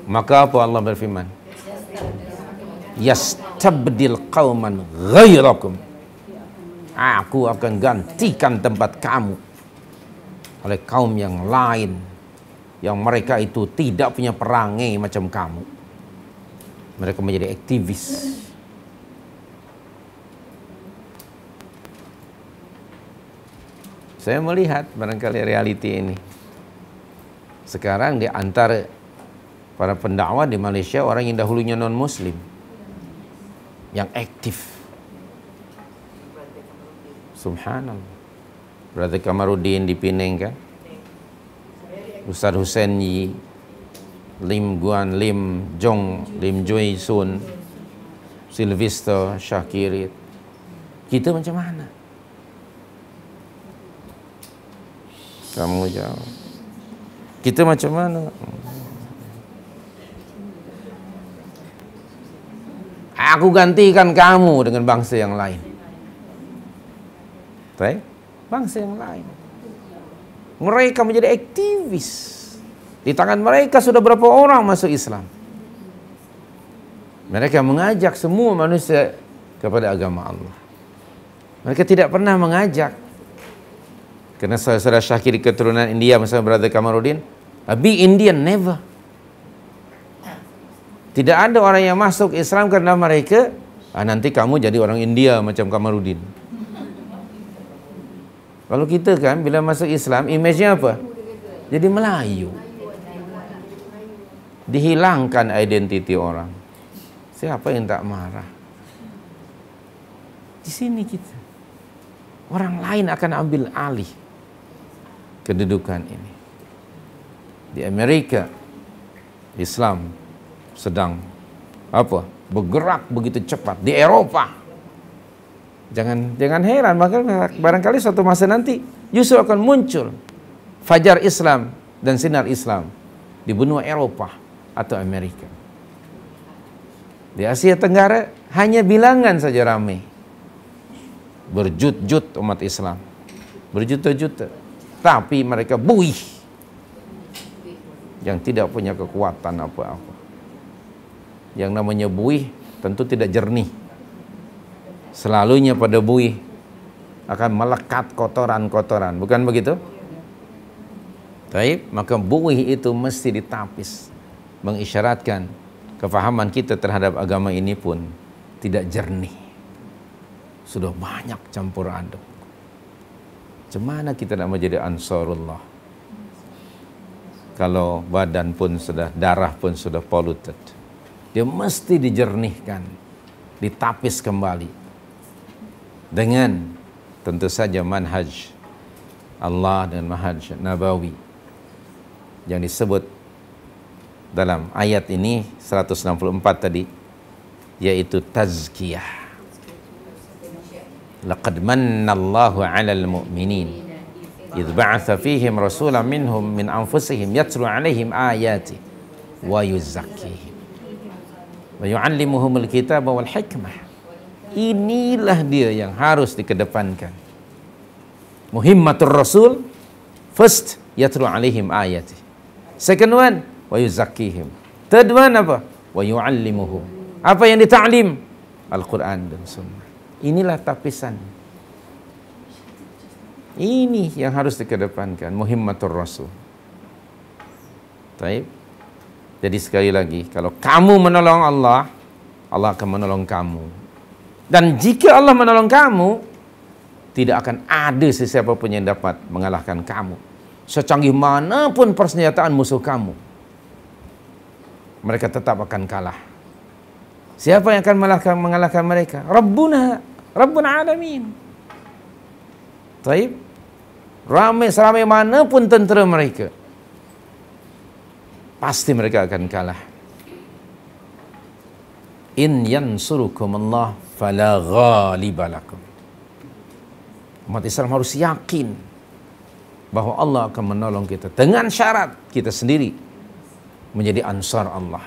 maka apa Allah berfirman? Yastabdil qauman ghairakum. Aku akan gantikan tempat kamu oleh kaum yang lain, yang mereka itu tidak punya perangai macam kamu. Mereka menjadi aktivis. Saya melihat barangkali realiti ini. Sekarang di antara para pendakwah di Malaysia, orang yang dahulunya non-muslim yang aktif. Subhanallah. Brother Kamarudin di Penang kan? Ustaz Hussein Yi, Lim Guan, Lim Jong, Lim Jui Sun, Sylvester Syakirit. Kita macam mana? Kamu jawab. Kita macam mana? Aku gantikan kamu dengan bangsa yang lain. Baik? Bangsa yang lain. Mereka menjadi aktivis. Di tangan mereka sudah berapa orang masuk Islam. Mereka mengajak semua manusia kepada agama Allah. Mereka tidak pernah mengajak. Karena saudara Syakir keturunan India, misalnya Brother Kamarudin, be Indian, never. Tidak ada orang yang masuk Islam karena mereka, nanti kamu jadi orang India macam Kamarudin. Kalau kita kan, bila masuk Islam, image-nya apa? Jadi Melayu. Dihilangkan identiti orang. Siapa yang tak marah? Di sini kita. Orang lain akan ambil alih kedudukan ini. Di Amerika, Islam sedang bergerak begitu cepat. Di Eropa, jangan heran, barangkali suatu masa nanti justru akan muncul fajar Islam dan sinar Islam di benua Eropa atau Amerika. Di Asia Tenggara hanya bilangan saja ramai. Berjut-jut umat Islam, berjuta-juta, tapi mereka buih yang tidak punya kekuatan apa-apa. Yang namanya buih tentu tidak jernih. Selalunya pada buih akan melekat kotoran-kotoran, bukan begitu? Baik, maka buih itu mesti ditapis, mengisyaratkan kefahaman kita terhadap agama ini pun tidak jernih. Sudah banyak campur aduk. Cemana kita nak menjadi ansarullah kalau badan pun sudah, darah pun sudah polluted? Dia mesti dijernihkan, ditapis kembali dengan tentu saja manhaj Allah dan manhaj Nabawi yang disebut dalam ayat ini 164 tadi, yaitu tazkiyah. Laqad manna Allahu 'alal mu'minin idh ba'atha fihim rasulan minhum min anfusihim yatlu 'alaihim ayati wa yuzakkihim wa yu'allimuhumul kitaba wal hikmah. Inilah dia yang harus dikedepankan. Muhimmatur Rasul, first yatlu 'alaihim ayati. Second one, wa yuzakkihim. Third one apa? Wa yu'allimuhum. Apa yang dita'lim? Al-Quran dan Sunnah. Inilah tapisan. Ini yang harus dikedepankan, muhimmatur Rasul. Baik. Jadi sekali lagi, kalau kamu menolong Allah, Allah akan menolong kamu. Dan jika Allah menolong kamu, tidak akan ada sesiapa pun yang dapat mengalahkan kamu. Secanggih manapun persenjataan musuh kamu, mereka tetap akan kalah. Siapa yang akan mengalahkan mereka? Rabbuna, Rabbul Alamin. Taib. Seramai manapun tentera mereka, pasti mereka akan kalah. In yansurukumullah fala ghaliba lakum. Umat Islam harus yakin bahwa Allah akan menolong kita, dengan syarat kita sendiri menjadi ansar Allah.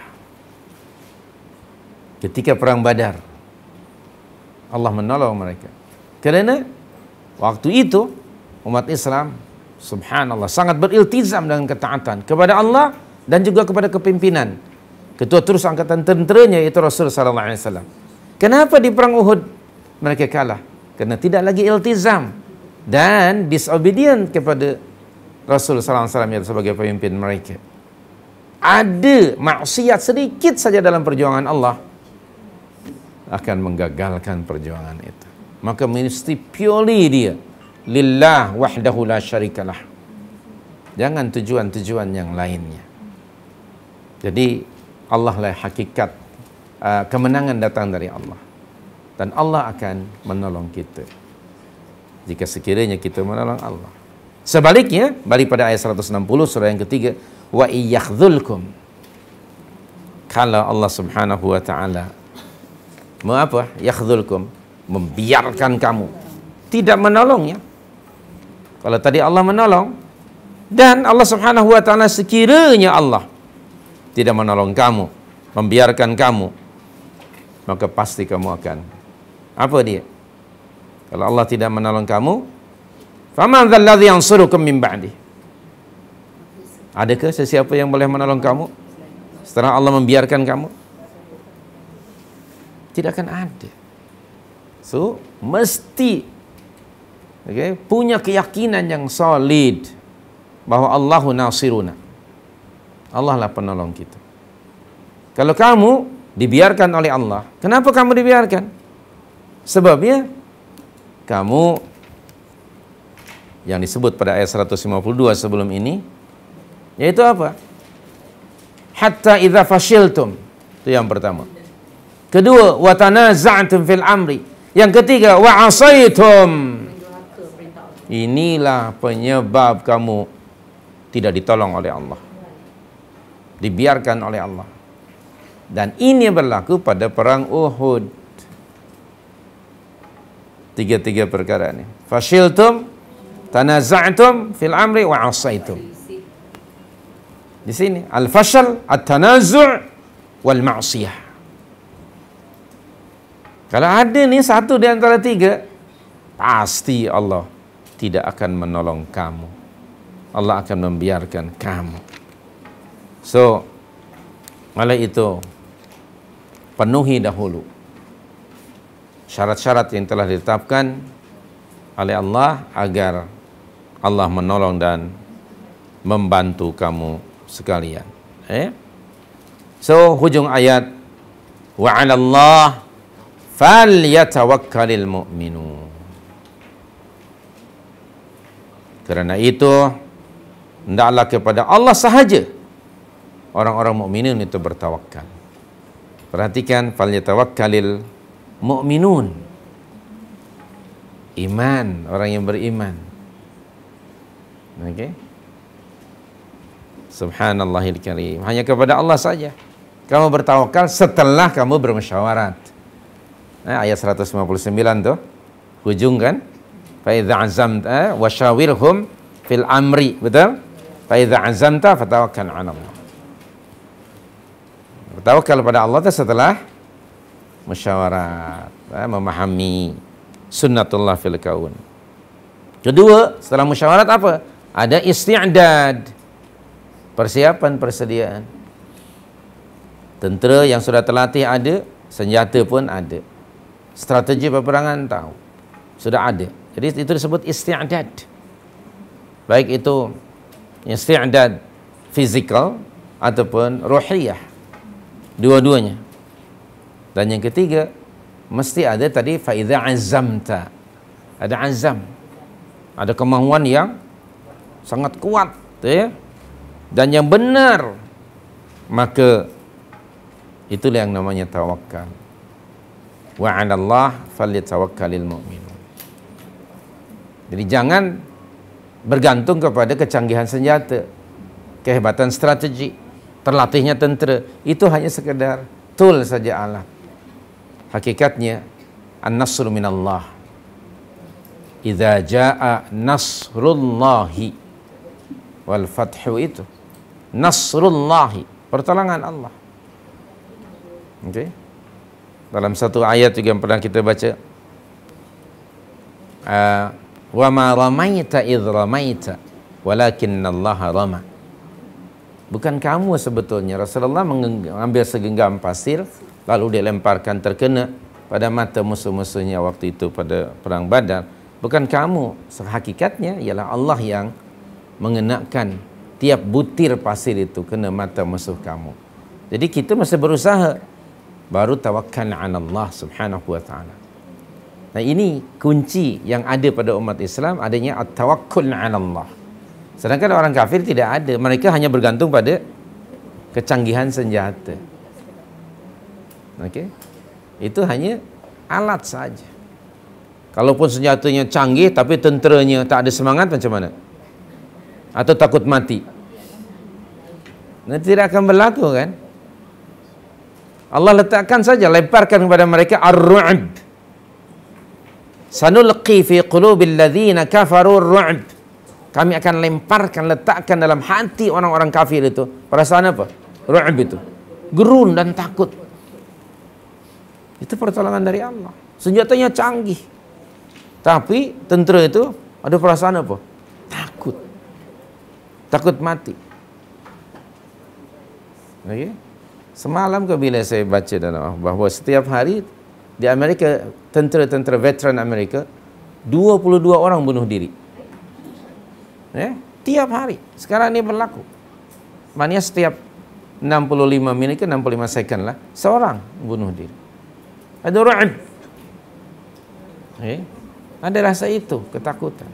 Ketika perang Badar, Allah menolong mereka. Kerana waktu itu umat Islam, subhanallah, sangat beriltizam dengan ketaatan kepada Allah dan juga kepada kepimpinan. Ketua terus angkatan tenteranya itu Rasul sallallahu alaihi wasallam. Kenapa di perang Uhud mereka kalah? Karena tidak lagi iltizam dan disobedient kepada Rasul sallallahu alaihi wasallam sebagai pemimpin mereka. Ada maksiat sedikit saja dalam perjuangan Allah, akan menggagalkan perjuangan itu. Maka mesti purely dia lillah wahdahu la syarikalah. Jangan tujuan-tujuan yang lainnya. Jadi Allah lah hakikat kemenangan datang dari Allah. Dan Allah akan menolong kita jika sekiranya kita menolong Allah. Sebaliknya, balik pada ayat 160 surah yang ketiga, wa iyakhdzulkum. Kalau Allah Subhanahu wa taala apa? Yakhdhulkum, membiarkan kamu, tidak menolongnya. Kalau tadi Allah menolong, dan Allah Subhanahu wa taala sekiranya Allah tidak menolong kamu, membiarkan kamu, maka pasti kamu akan apa dia? Kalau Allah tidak menolong kamu, faman dzalladzi yansurukum min ba'di? Adakah sesiapa yang boleh menolong kamu setelah Allah membiarkan kamu? Tidak akan ada. So, mesti punya keyakinan yang solid bahwa Allahu nasiruna. Allah lah penolong kita. Kalau kamu dibiarkan oleh Allah, kenapa kamu dibiarkan? Sebabnya kamu yang disebut pada ayat 152 sebelum ini, yaitu apa? Hatta idza fashiltum. Itu yang pertama. Kedua, wa tanaza'tum fil amri. Yang ketiga, wa asaitum. Inilah penyebab kamu tidak ditolong oleh Allah, dibiarkan oleh Allah. Dan ini berlaku pada perang Uhud. Tiga-tiga perkara ini. Fashiltum, tanaza'tum fil amri, wa asaitum. Di sini al-fashal, at-tanazu' wal ma'siyah. Kalau ada nih satu di antara tiga, pasti Allah tidak akan menolong kamu. Allah akan membiarkan kamu. So, oleh itu, penuhi dahulu syarat-syarat yang telah ditetapkan oleh Allah agar Allah menolong dan membantu kamu sekalian. So, hujung ayat, wa 'alallah falyatawakkalul mu'minun. Kerana itu, hendaklah kepada Allah sahaja orang-orang mukminin itu bertawakal. Perhatikan, falyatawakkalul mu'minun. Iman, orang yang beriman. Okey. Subhanallahil karim. Hanya kepada Allah saja kamu bertawakal setelah kamu bermusyawarat. Ayat 159 tuh, hujung kan? Fa idza azamta wa syawirhum fil amri, betul? Fa idza azamta fatawakkal 'ala Allah. Bertawakal pada Allah itu setelah musyawarat, memahami sunnatullah fil kaun. Kedua, setelah musyawarat apa? Ada isti'dad, persiapan, persediaan. Tentera yang sudah terlatih ada, senjata pun ada, strategi peperangan tahu, sudah ada. Jadi itu disebut isti'dad. Baik itu isti'dad fizikal, ataupun ruhiyah. Dua-duanya. Dan yang ketiga, mesti ada tadi fa idza azamta. Ada azam. Ada kemauan yang sangat kuat, ya. Dan yang benar. Maka itulah yang namanya tawakal. Wa 'alallah falyatawakkalul mu'minun. Jadi jangan bergantung kepada kecanggihan senjata, kehebatan strategi, terlatihnya tentera. Itu hanya sekedar tool saja, alat. Hakikatnya an-nasru minallah. Idza jaa nasrullahi wal fathu, itu nasrullahi, pertolongan Allah. Okey. Dalam satu ayat juga yang pernah kita baca, wa ma ramaita idh ramaita walakinallaha rama. Bukan kamu sebetulnya, Rasulullah mengambil segenggam pasir lalu dilemparkan terkena pada mata musuh-musuhnya waktu itu pada perang Badar. Bukan kamu, hakikatnya ialah Allah yang mengenakan tiap butir pasir itu kena mata musuh kamu. Jadi kita mesti berusaha, baru tawakkal 'ala Allah Subhanahu wa taala. Nah, ini kunci yang ada pada umat Islam, adanya at-tawakkul 'ala Allah. Sedangkan orang kafir tidak ada, mereka hanya bergantung pada kecanggihan senjata. Okey. Itu hanya alat saja. Kalaupun senjatanya canggih tapi tenteranya tak ada semangat, macam mana? Atau takut mati? Nah, tidak akan berlaku, kan? Allah letakkan saja, lemparkan kepada mereka ar-ru'b. Sanulqi fi qulubil ladzina kafaru ar-ru'b. Kami akan lemparkan, letakkan dalam hati orang-orang kafir itu perasaan apa? Ru'b itu. Gerun dan takut. Itu pertolongan dari Allah. Senjatanya canggih. Tapi tentera itu ada perasaan apa? Takut. Takut mati. Okay. Semalam bila saya baca dalam bahawa setiap hari di Amerika, tentera-tentera veteran Amerika 22 orang bunuh diri. Tiap hari. Sekarang ini berlaku. Maknanya setiap 65 minit ke 65 second lah seorang bunuh diri. Ada ru'b. Ada rasa itu, ketakutan.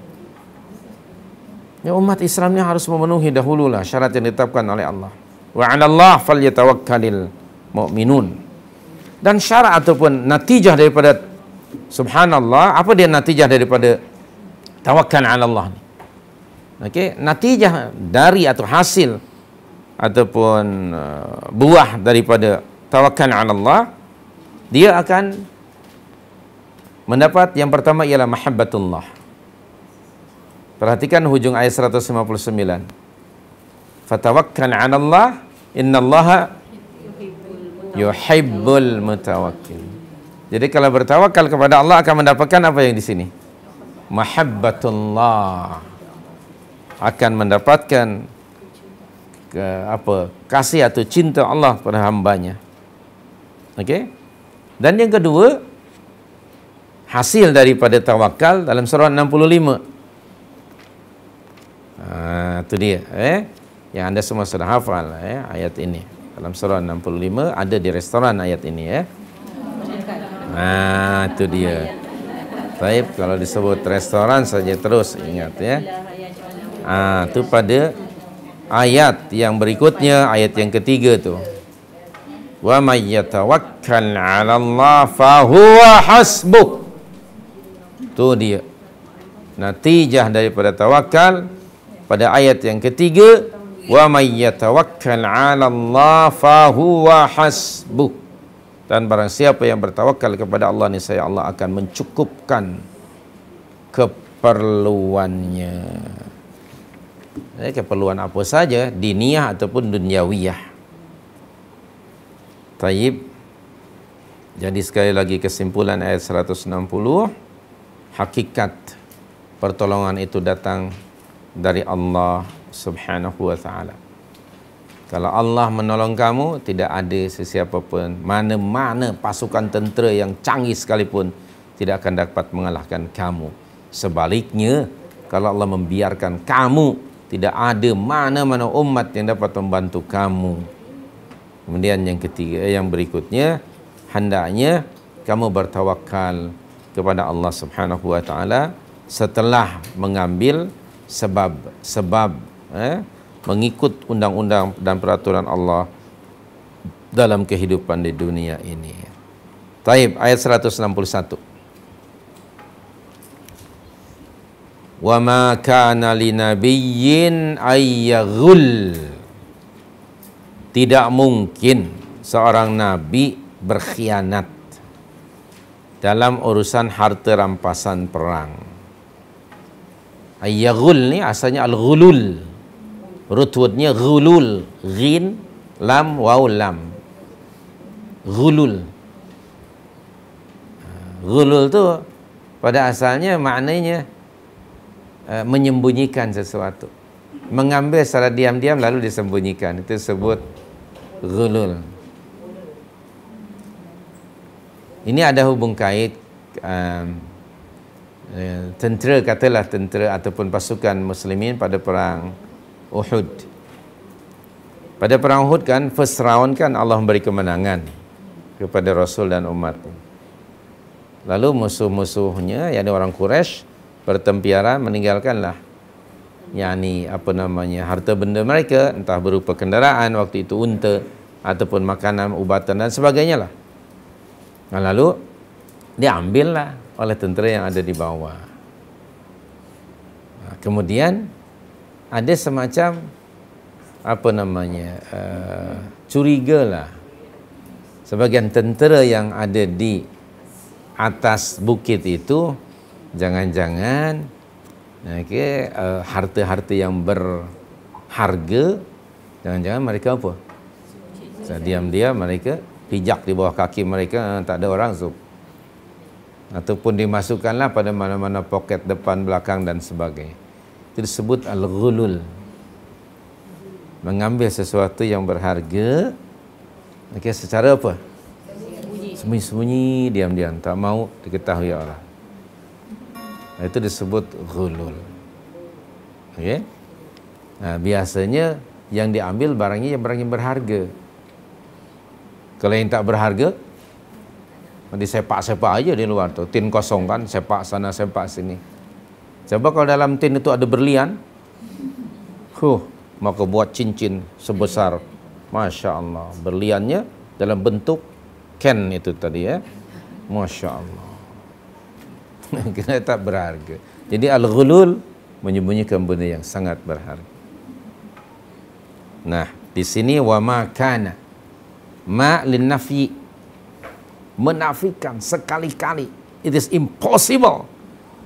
Ya, umat Islam ini harus memenuhi dahululah syarat yang ditetapkan oleh Allah. Wa 'alallah falyatawakkalul mu'minun. Dan syarat ataupun natijah daripada, subhanallah, apa dia natijah daripada tawakkal 'ala Allah ni? Okey, natijah dari atau hasil ataupun buah daripada tawakkal 'ala Allah, dia akan mendapat yang pertama ialah mahabbatullah. Perhatikan hujung ayat 159. Fatawakkal 'ala Allah, innallaha yuhibbul mutawakkil. Jadi kalau bertawakal kepada Allah akan mendapatkan apa yang di sini? Mahabbatullah. Akan mendapatkan kasih atau cinta Allah pada hambanya. Okey? Dan yang kedua, hasil daripada tawakal dalam surah 65. Itu dia, yang anda semua sudah hafal, ayat ini. Dalam surah 65 ada di restoran ayat ini, itu dia. Baik, kalau disebut restoran saja terus ingat, itu pada ayat yang berikutnya, ayat yang ketiga tu. Wa may yatawakkal 'ala Allah fa huwa hasbuh. Itu dia natijah daripada tawakal pada ayat yang ketiga, wa may yatawakkal 'ala Allah fa huwa hasbuh. Dan barang siapa yang bertawakal kepada Allah, niscaya Allah akan mencukupkan keperluannya. Keperluan apa saja, diniyah ataupun dunyawiyah. Taib. Jadi sekali lagi kesimpulan ayat 160, hakikat pertolongan itu datang dari Allah Subhanahu wa taala. Kalau Allah menolong kamu, tidak ada sesiapa pun, mana-mana pasukan tentera yang canggih sekalipun tidak akan dapat mengalahkan kamu. Sebaliknya, kalau Allah membiarkan kamu Tidak ada mana-mana umat yang dapat membantu kamu. Kemudian yang ketiga, yang berikutnya, hendaknya kamu bertawakal kepada Allah Subhanahu wa taala setelah mengambil sebab mengikut undang-undang dan peraturan Allah dalam kehidupan di dunia ini. Taib, ayat 161. Wa ma kana linabiyyin ayyaghul. Tidak mungkin seorang nabi berkhianat dalam urusan harta rampasan perang. Ayyaghul ni asalnya al-ghulul. Root wordnya ghulul, ghin, lam, waw, lam. Ghulul. Ghulul tu pada asalnya maknanya menyembunyikan sesuatu, mengambil secara diam-diam lalu disembunyikan, itu disebut ghulul. Ini ada hubung kait tentera, katalah tentera ataupun pasukan muslimin pada perang Uhud. Pada perang Uhud kan first round kan Allah memberi kemenangan kepada Rasul dan umat. Lalu musuh-musuhnya, yakni orang Quraisy, bertempiaran, meninggalkanlah harta benda mereka, entah berupa kendaraan waktu itu unta ataupun makanan, ubatan dan sebagainya lah. Lalu diambillah oleh tentera yang ada di bawah. Kemudian ada semacam curiga lah. Sebagian tentera yang ada di atas bukit itu, jangan-jangan harta-harta yang berharga, jangan-jangan mereka apa? Diam-diam mereka pijak di bawah kaki mereka, tak ada orang ataupun dimasukkanlah pada mana-mana poket depan, belakang dan sebagainya. Itu disebut al-ghulul. Mengambil sesuatu yang berharga secara apa? Sembunyi-sembunyi, diam-diam, tak mau diketahui orang. Itu disebut ghulul. Okay? Biasanya yang diambil barang yang berharga. Kalau yang tak berharga, disepak-sepak aja di luar tu. Tin kosong kan, sepak sana, sepak sini. Coba kalau dalam tin itu ada berlian, maka buat cincin sebesar, Masya Allah, berliannya dalam bentuk ken itu tadi ya, Masya Allah. Kita tak berharga. Jadi al-ghulul menyembunyikan benda yang sangat berharga. Nah, di sini wa ma kana, ma lin nafyi, menafikan sekali-kali. It is impossible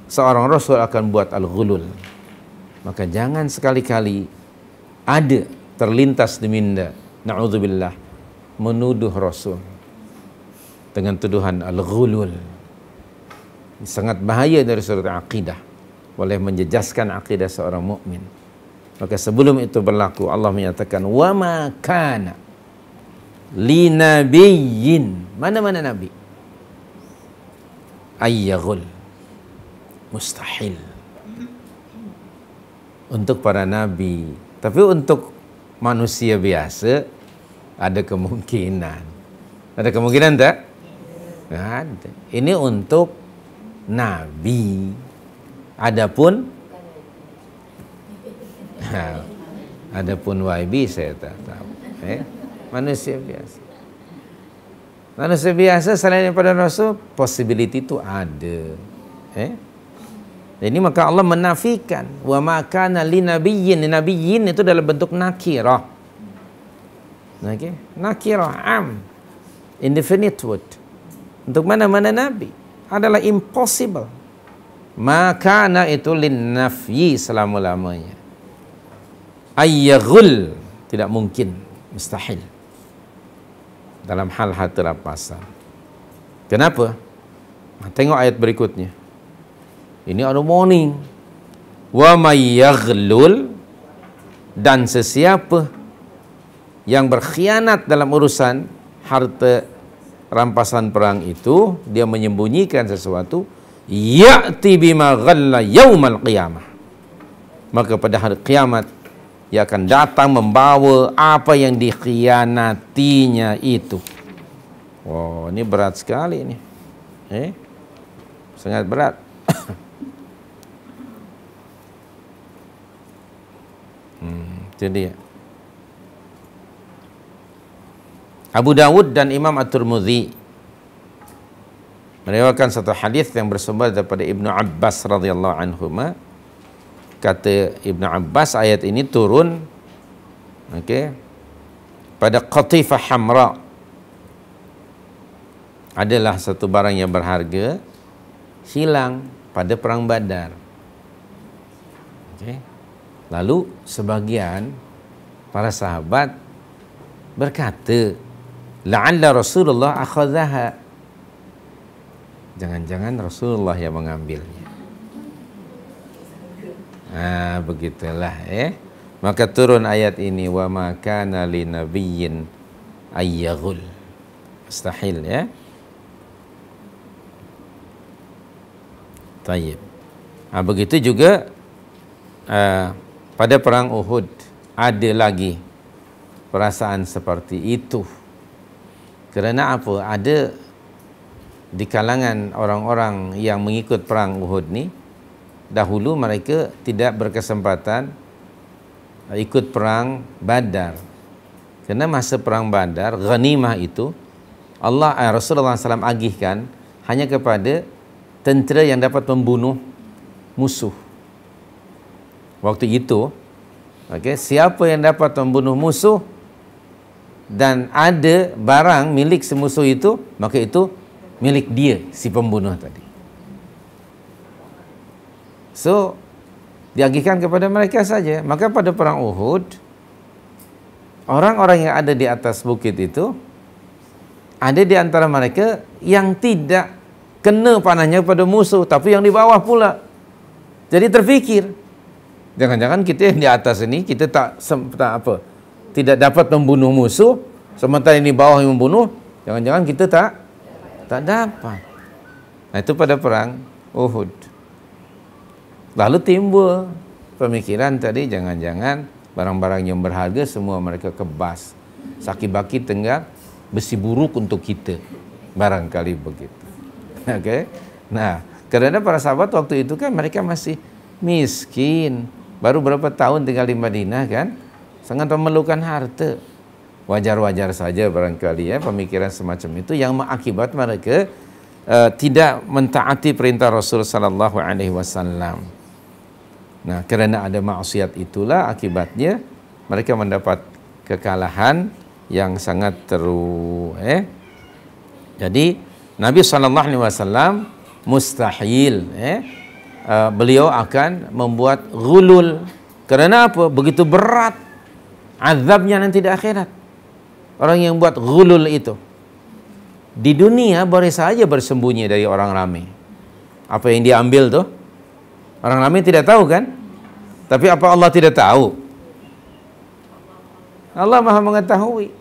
seorang Rasul akan buat al-ghulul. Maka jangan sekali-kali ada terlintas di minda, na'udzubillah, menuduh Rasul dengan tuduhan al-ghulul. Sangat bahaya dari sudut akidah, boleh menjejaskan akidah seorang mukmin. Maka sebelum itu berlaku, Allah menyatakan wa ma kana li nabiyyin, mana-mana nabi, ayyaghul, mustahil untuk para nabi. Tapi untuk manusia biasa ada kemungkinan. Ada kemungkinan tak? Ada. Ini untuk nabi. Adapun YB saya tak tahu. Manusia biasa. Manusia biasa selain daripada Rasul, possibility itu ada. Jadi maka Allah menafikan wa ma kana linabiyyin. Nabiyyin itu dalam bentuk nakirah. Nakirah am, indefinite word. Untuk mana-mana nabi adalah impossible. Makana itu lin nafyi, selama-lamanya. Ayyaghul, tidak mungkin, mustahil dalam hal harta rampasan. Kenapa? Tengok ayat berikutnya. Ini ada warning. Wa may yaghlul, dan sesiapa yang berkhianat dalam urusan harta rampasan perang itu, dia menyembunyikan sesuatu, ya'ti bima ghalla yaumal qiyamah, maka pada hari kiamat ia akan datang membawa apa yang dikhianatinya itu. Wow, ini berat sekali ini. Sangat berat. Itu dia. Abu Dawud dan Imam At-Tirmidzi meriwayatkan satu hadis yang bersumber daripada Ibnu Abbas radhiyallahu anhuma. Kata Ibnu Abbas, ayat ini turun pada qatifah hamra. Adalah satu barang yang berharga hilang pada perang Badar. Lalu sebagian para sahabat berkata, la'alla Rasulullah akhadhaha. Jangan-jangan Rasulullah yang mengambilnya. Begitulah Maka turun ayat ini, wa ma kana li nabiyyin ayyaghul. Mustahil Tayyib. Begitu juga pada perang Uhud ada lagi perasaan seperti itu. Kerana apa? Ada di kalangan orang-orang yang mengikut perang Uhud ni, dahulu mereka tidak berkesempatan ikut perang Badar. Kerana masa perang Badar, ghanimah itu Rasulullah SAW agihkan hanya kepada tentera yang dapat membunuh musuh. Waktu itu, siapa yang dapat membunuh musuh dan ada barang milik semusuh itu, maka itu milik dia, si pembunuh tadi. So, diagihkan kepada mereka saja. Maka pada perang Uhud, orang-orang yang ada di atas bukit itu, ada di antara mereka yang tidak kena panahnya pada musuh, tapi yang di bawah pula. Jadi terfikir, jangan-jangan kita yang di atas ini, kita tidak dapat membunuh musuh, sementara ini bawah yang membunuh, jangan-jangan kita tak dapat. Nah, itu pada perang Uhud. Lalu timbul pemikiran tadi, jangan-jangan barang-barang yang berharga semua mereka kebas. Saki-baki tengah besi buruk untuk kita. Barangkali begitu. Nah, kerana para sahabat waktu itu kan mereka masih miskin. Baru berapa tahun tinggal di Madinah kan. Sangat memerlukan harta. Wajar-wajar saja barangkali pemikiran semacam itu yang mengakibat mereka tidak mentaati perintah Rasul sallallahu alaihi wasallam. Nah, kerana ada maksiat itulah akibatnya mereka mendapat kekalahan yang sangat teruk. Jadi Nabi sallallahu alaihi wasallam mustahil beliau akan membuat ghulul. Kerana apa? Begitu berat azabnya nanti di akhirat. Orang yang buat ghulul itu. Di dunia boleh saja bersembunyi dari orang ramai. Apa yang dia ambil tuh? Orang ramai tidak tahu kan? Tapi apa Allah tidak tahu? Allah Maha mengetahui.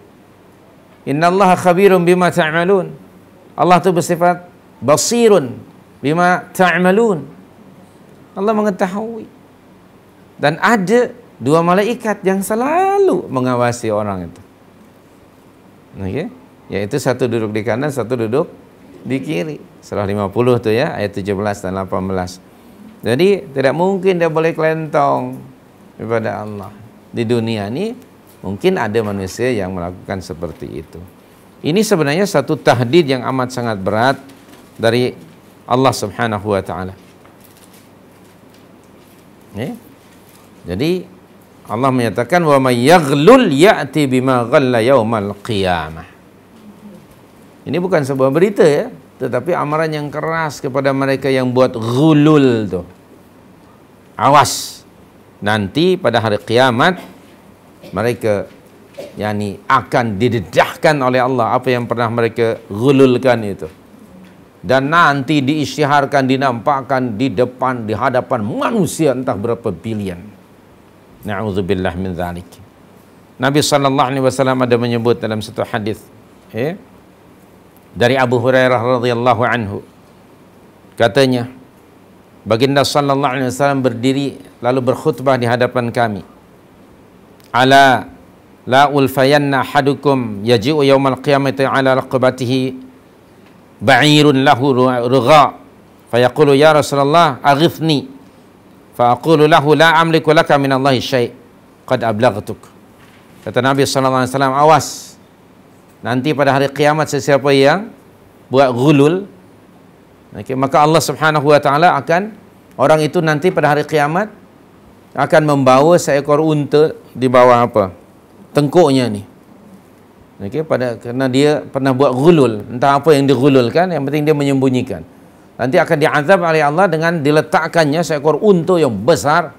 Innallaha khabirun bima ta'malun. Allah itu bersifat basirun bima ta'malun. Allah mengetahui. Dan ada dua malaikat yang selalu mengawasi orang itu. Yaitu satu duduk di kanan, satu duduk di kiri. Surah 50 tu ayat 17 dan 18. Jadi tidak mungkin dia boleh kelentong kepada Allah. Di dunia ini mungkin ada manusia yang melakukan seperti itu. Ini sebenarnya satu tahdid yang amat sangat berat dari Allah Subhanahu wa taala. Jadi Allah menyatakan wa may yaghlul ya'ti bima ghalla yaumal qiyamah. Ini bukan sebuah berita tetapi amaran yang keras kepada mereka yang buat ghulul tu. Awas, nanti pada hari kiamat mereka akan didedahkan oleh Allah apa yang pernah mereka ghululkan itu. Dan nanti diisytiharkan, dinampakkan di depan, di hadapan manusia entah berapa bilion. Na'udzubillah min dzalik. Nabi sallallahu alaihi wasallam ada menyebut dalam satu hadis dari Abu Hurairah radhiyallahu anhu, katanya Baginda sallallahu alaihi wasallam berdiri lalu berkhutbah di hadapan kami. Ala la ulfayanna ahadukum yaji'u yaumal qiyamati ala raqabatihi ba'irun lahu rugha fayaqulu ya Rasulullah aghithni fa aqulu lahu la amliku laka min Allahi syai' qad ablaghtuk. Kata Nabi sallallahu alaihi wasallam, awas, nanti pada hari kiamat sesiapa yang buat ghulul, maka Allah Subhanahu wa taala akan, orang itu nanti pada hari kiamat akan membawa seekor unta di bawah apa? Tengkuknya ni. Kerana dia pernah buat ghulul, entah apa yang dighululkan, yang penting dia menyembunyikan. Nanti akan diazab oleh Allah dengan diletakkannya seekor unta yang besar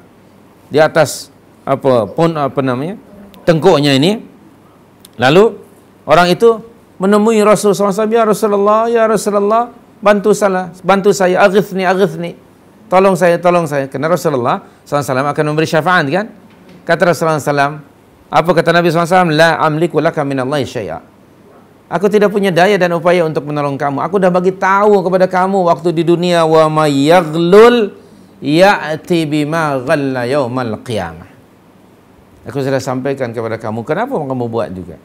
di atas tengkuknya ini. Lalu orang itu menemui Rasulullah SAW, ya Rasulullah, bantu saya, aghithni, tolong saya. Kerana Rasulullah SAW akan memberi syafaat kan? Kata Rasulullah SAW, apa kata Nabi SAW? La amliku laka minallahi syai'a. Aku tidak punya daya dan upaya untuk menolong kamu. Aku dah bagi tahu kepada kamu waktu di dunia, wa may yaghlul ya'ti bima ghalla yaumal qiyamah. Aku sudah sampaikan kepada kamu, kenapa kamu buat juga?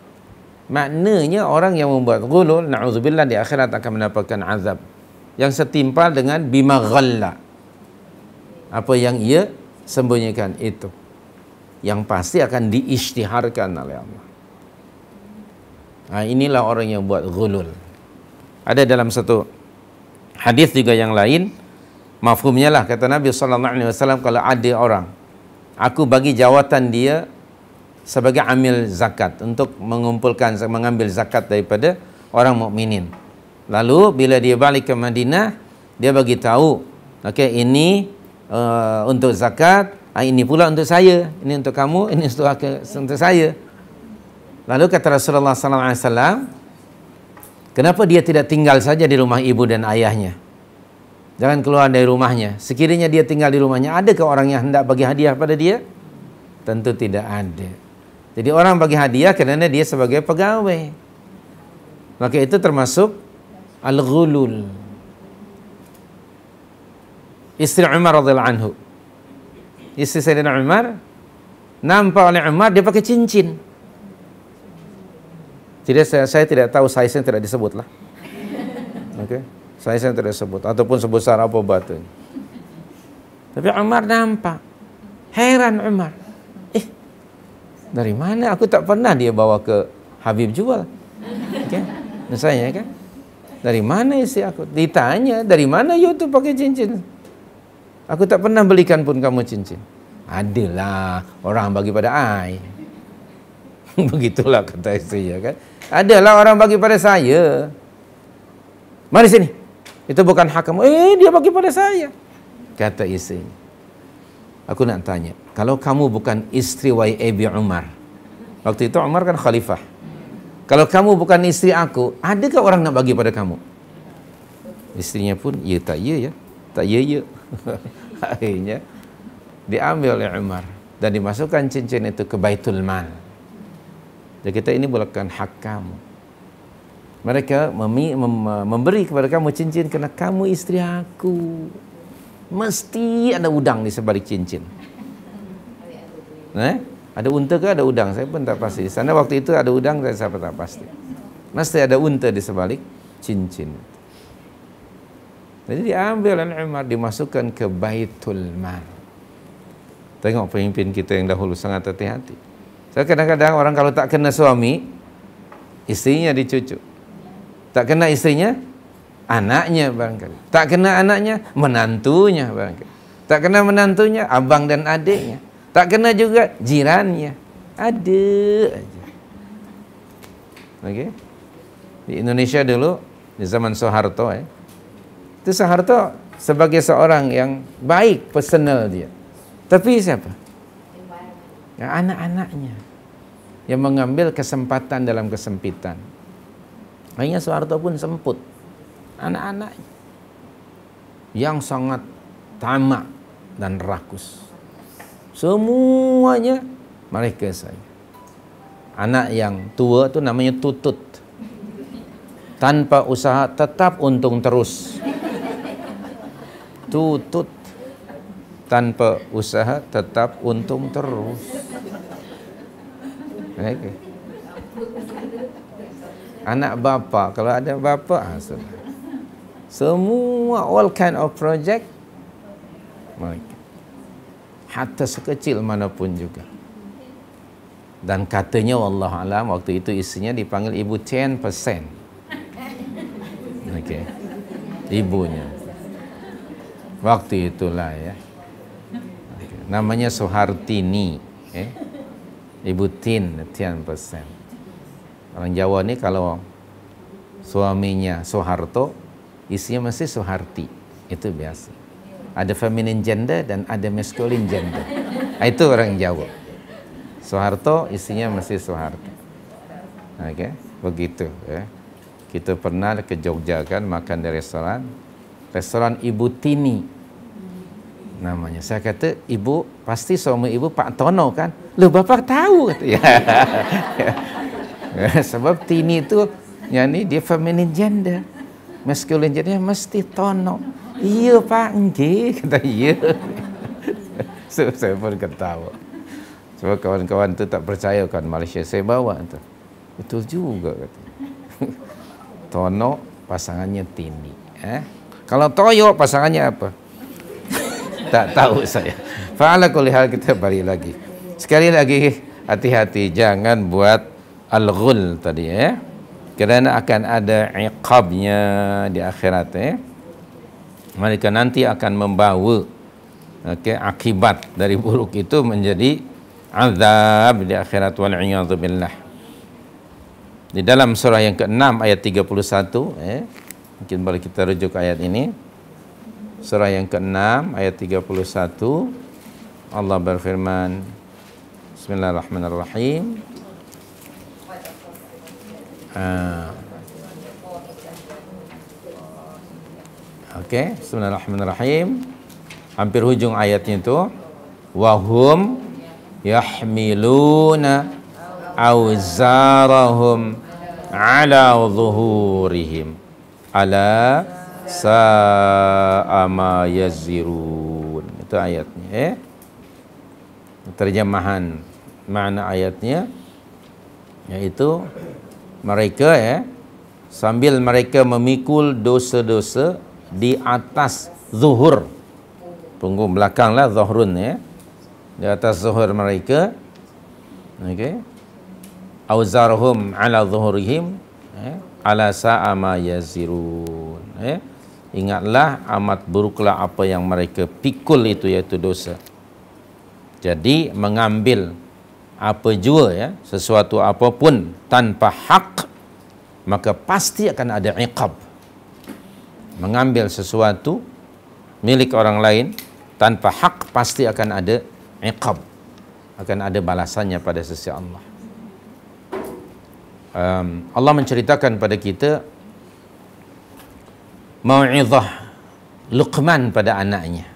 Maknanya orang yang membuat ghulul, na'udzubillah, di akhirat akan mendapatkan azab yang setimpal dengan bima ghalla, apa yang ia sembunyikan itu, yang pasti akan diisytiharkan oleh Allah. Nah, inilah orang yang buat ghulul. Ada dalam satu hadis juga yang lain, mafhumnya lah, kata Nabi SAW, kalau ada orang, aku bagi jawatan dia sebagai amil zakat untuk mengambil zakat daripada orang mukminin. Lalu bila dia balik ke Madinah, dia bagi tahu, okey, ini untuk zakat, ini pula untuk saya, ini untuk kamu, ini untuk saya. Lalu kata Rasulullah SAW, kenapa dia tidak tinggal saja di rumah ibu dan ayahnya? Jangan keluar dari rumahnya. Sekiranya dia tinggal di rumahnya, adakah orang yang hendak bagi hadiah pada dia? Tentu tidak ada. Jadi orang bagi hadiah kerana dia sebagai pegawai. Maka itu termasuk al-ghulul. Istri Umar radhiyallahu anhu, istri Sayyidina Umar, nampak oleh Umar dia pakai cincin. Saya tidak tahu saiznya, tidak disebut lah. Okey, saiznya tidak disebut ataupun sebesar apa batu. Tapi Umar nampak. Heran Umar. Dari mana? Aku tak pernah dia bawa ke Habib jual. Okay? Misalnya kan, dari mana istri aku? Ditanya, dari mana you tu pakai cincin? Aku tak pernah belikan pun kamu cincin. Adalah orang bagi pada I. Begitulah kata istrinya kan. Adalah orang bagi pada saya. Mari sini. Itu bukan hak kamu. Dia bagi pada saya. Kata istrinya. Aku nak tanya, kalau kamu bukan istri Abi Umar, waktu itu Umar kan khalifah, kalau kamu bukan istri aku, adakah orang nak bagi pada kamu? Istrinya pun, ya tak ya, tak ya. Akhirnya diambil oleh Umar dan dimasukkan cincin itu ke Baitul Mal. Jadi kita ini bukan hak kamu. Mereka memberi kepada kamu cincin kerana kamu istri aku. Mesti ada udang di sebalik cincin. Ada unta ke ada udang? Saya pun tak pasti. Di sana waktu itu ada udang, saya tak pasti. Mesti ada unta di sebalik cincin. Jadi diambil oleh Umar, dimasukkan ke Baitul Mal. Tengok pemimpin kita yang dahulu sangat hati-hati. Saya kadang-kadang orang kalau tak kena suami, istrinya dicucuk. Tak kena istrinya, anaknya barangkali. Tak kena anaknya, menantunya barangkali. Tak kena menantunya, abang dan adiknya. Tak kena juga jirannya. Ada aja. Okey. Di Indonesia dulu, di zaman Soeharto, itu Soeharto sebagai seorang yang baik personal dia. Tapi siapa? Ya, anak-anaknya yang mengambil kesempatan dalam kesempitan. Akhirnya Soeharto pun semput. Anak-anaknya yang sangat tamak dan rakus, semuanya mereka saya. Anak yang tua tu namanya Tutut, tanpa usaha tetap untung terus. Tutut tanpa usaha tetap untung terus. Okay. Anak bapa, kalau ada bapa, semua all kind of project, hatta sekecil manapun juga. Dan katanya wallahu alam waktu itu isinya dipanggil ibu 10%. Okay. Ibunya. Waktu itulah ya. Okay. Namanya Soehartini. Ibu Tin, 10%. Orang Jawa ni kalau suaminya Soeharto, isinya mesti Soeharti. Itu biasa. Ada feminine gender dan ada masculine gender. Itu orang Jawa. Soeharto, isinya mesti Soeharto. Oke, begitu ya. Kita pernah ke Jogja kan makan di restoran Ibu Tini namanya. Saya kata, ibu pasti suami ibu Pak Tono kan? Loh, bapak tahu kata ya. Sebab Tini itu yani dia feminine gender, masculine gender mesti Tono. Iya Pak, nggih kata iya. So, saya pun ketawa. Sebab kawan-kawan tu tak percaya kan Malaysia saya bawa tu. Betul juga kata. Tono pasangannya Tini. Kalau Toyo pasangannya apa? Tak tahu saya. Fa'ala kulli hal, kita balik lagi. Sekali lagi hati-hati jangan buat al-ghul tadi ya. Kerana akan ada iqabnya di akhirat ya. Mereka nanti akan membawa akibat dari buruk itu menjadi azab di akhirat wal iyadzu billah. Di dalam surah yang ke-6 ayat 31 mungkin boleh kita rujuk ayat ini. Surah yang ke-6 ayat 31 Allah berfirman, Bismillahirrahmanirrahim. Bismillahirrahmanirrahim. Hampir hujung ayatnya itu, wahum yahmiluna awzarahum ala zuhurihim ala sa'a ma yazirun. Itu ayatnya terjemahan makna ayatnya yaitu mereka sambil mereka memikul dosa-dosa di atas zuhur, punggung belakanglah zuhrun di atas zuhur mereka, auzarhum ala zuhurihim ala sa'a ma yazirun. Ingatlah amat buruklah apa yang mereka pikul itu, yaitu dosa. Jadi mengambil apa jua sesuatu apapun tanpa hak, maka pasti akan ada iqab. Mengambil sesuatu milik orang lain tanpa hak pasti akan ada iqab, akan ada balasannya pada sisi Allah. Allah menceritakan pada kita mau'izah Luqman pada anaknya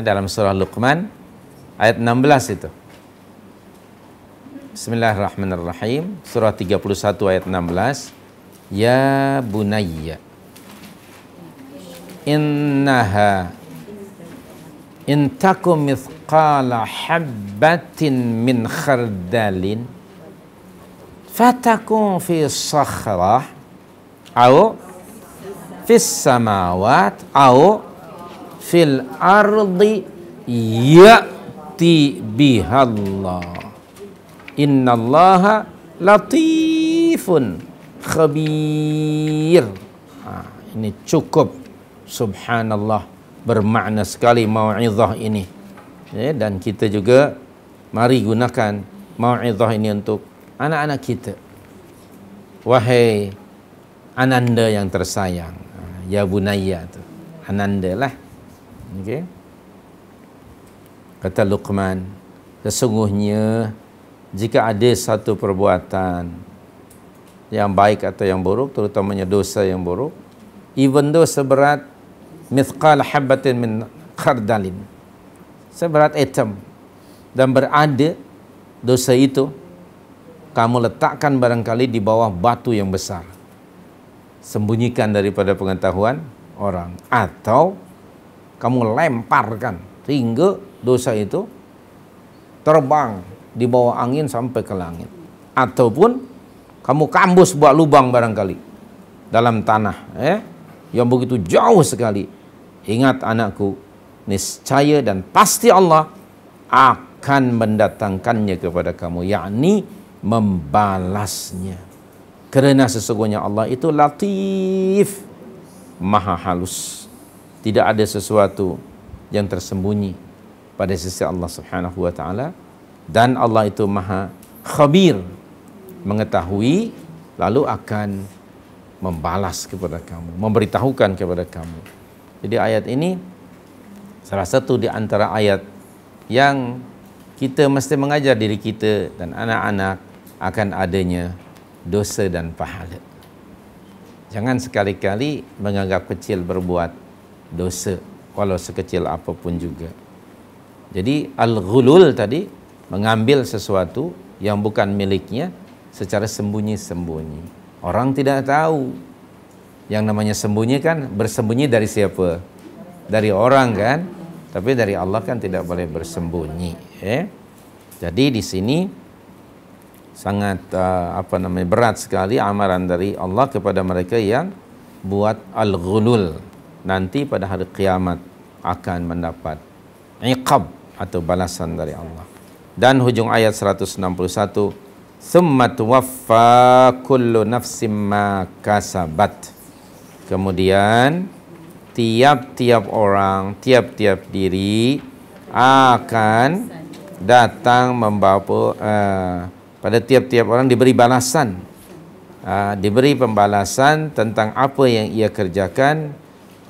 dalam surah Luqman ayat 16 itu. Bismillahirrahmanirrahim. Surah 31 ayat 16. Ya bunayya innaha in takum mithqala habbatin min khardalin fatakun fi sakhrah aw fis samawat aw fil ardi ya'ti bihallah innallaha latifun khabir. Ini cukup, subhanallah, bermakna sekali mau'izah ini dan kita juga mari gunakan mau'izah ini untuk anak-anak kita. Wahai ananda yang tersayang, ya bunayya tu, ananda lah. Kata Luqman, sesungguhnya jika ada satu perbuatan yang baik atau yang buruk, terutamanya dosa yang buruk, even though seberat mithqal habbatin min khardalin, seberat atom, dan berada dosa itu kamu letakkan barangkali di bawah batu yang besar, sembunyikan daripada pengetahuan orang, atau kamu lemparkan Sehingga dosa itu terbang di bawah angin sampai ke langit. Ataupun kamu kambus buat lubang barangkali dalam tanah, yang begitu jauh sekali. Ingat anakku, niscaya dan pasti Allah akan mendatangkannya kepada kamu, yakni membalasnya. Kerana sesungguhnya Allah itu latif, maha halus. Tidak ada sesuatu yang tersembunyi pada sisi Allah Subhanahu wa taala, dan Allah itu maha khabir, mengetahui lalu akan membalas kepada kamu, memberitahukan kepada kamu. Jadi ayat ini salah satu di antara ayat yang kita mesti mengajar diri kita dan anak-anak akan adanya dosa dan pahala. Jangan sekali-kali menganggap kecil berbuat dosa, walau sekecil apapun juga. Jadi al-ghulul tadi, mengambil sesuatu yang bukan miliknya secara sembunyi-sembunyi. Orang tidak tahu. Yang namanya sembunyi kan, bersembunyi dari siapa? Dari orang kan? Tapi dari Allah kan tidak boleh bersembunyi. Jadi di sini sangat berat sekali amaran dari Allah kepada mereka yang buat al-ghulul. Nanti pada hari kiamat akan mendapat iqab atau balasan dari Allah. Dan hujung ayat 161, "Tsumma tuwaffa kullu nafsim ma kasabat." Kemudian tiap-tiap orang, tiap-tiap diri akan datang membawa pada tiap-tiap orang diberi balasan, diberi pembalasan tentang apa yang ia kerjakan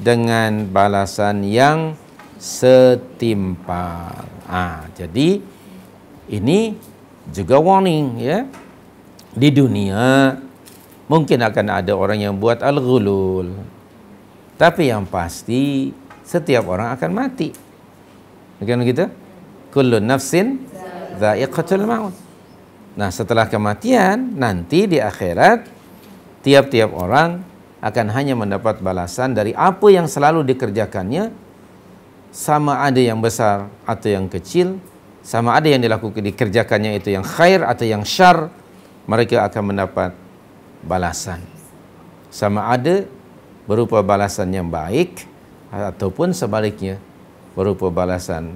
dengan balasan yang setimpal. Jadi ini juga warning ya. Di dunia mungkin akan ada orang yang buat al-ghulul, tapi yang pasti setiap orang akan mati. Bukan begitu? Kullu nafsin dha'iqatul maut. Nah, setelah kematian nanti di akhirat tiap-tiap orang akan hanya mendapat balasan dari apa yang selalu dikerjakannya, sama ada yang besar atau yang kecil, sama ada yang dikerjakannya itu yang khair atau yang syar, mereka akan mendapat balasan. Sama ada berupa balasan yang baik ataupun sebaliknya berupa balasan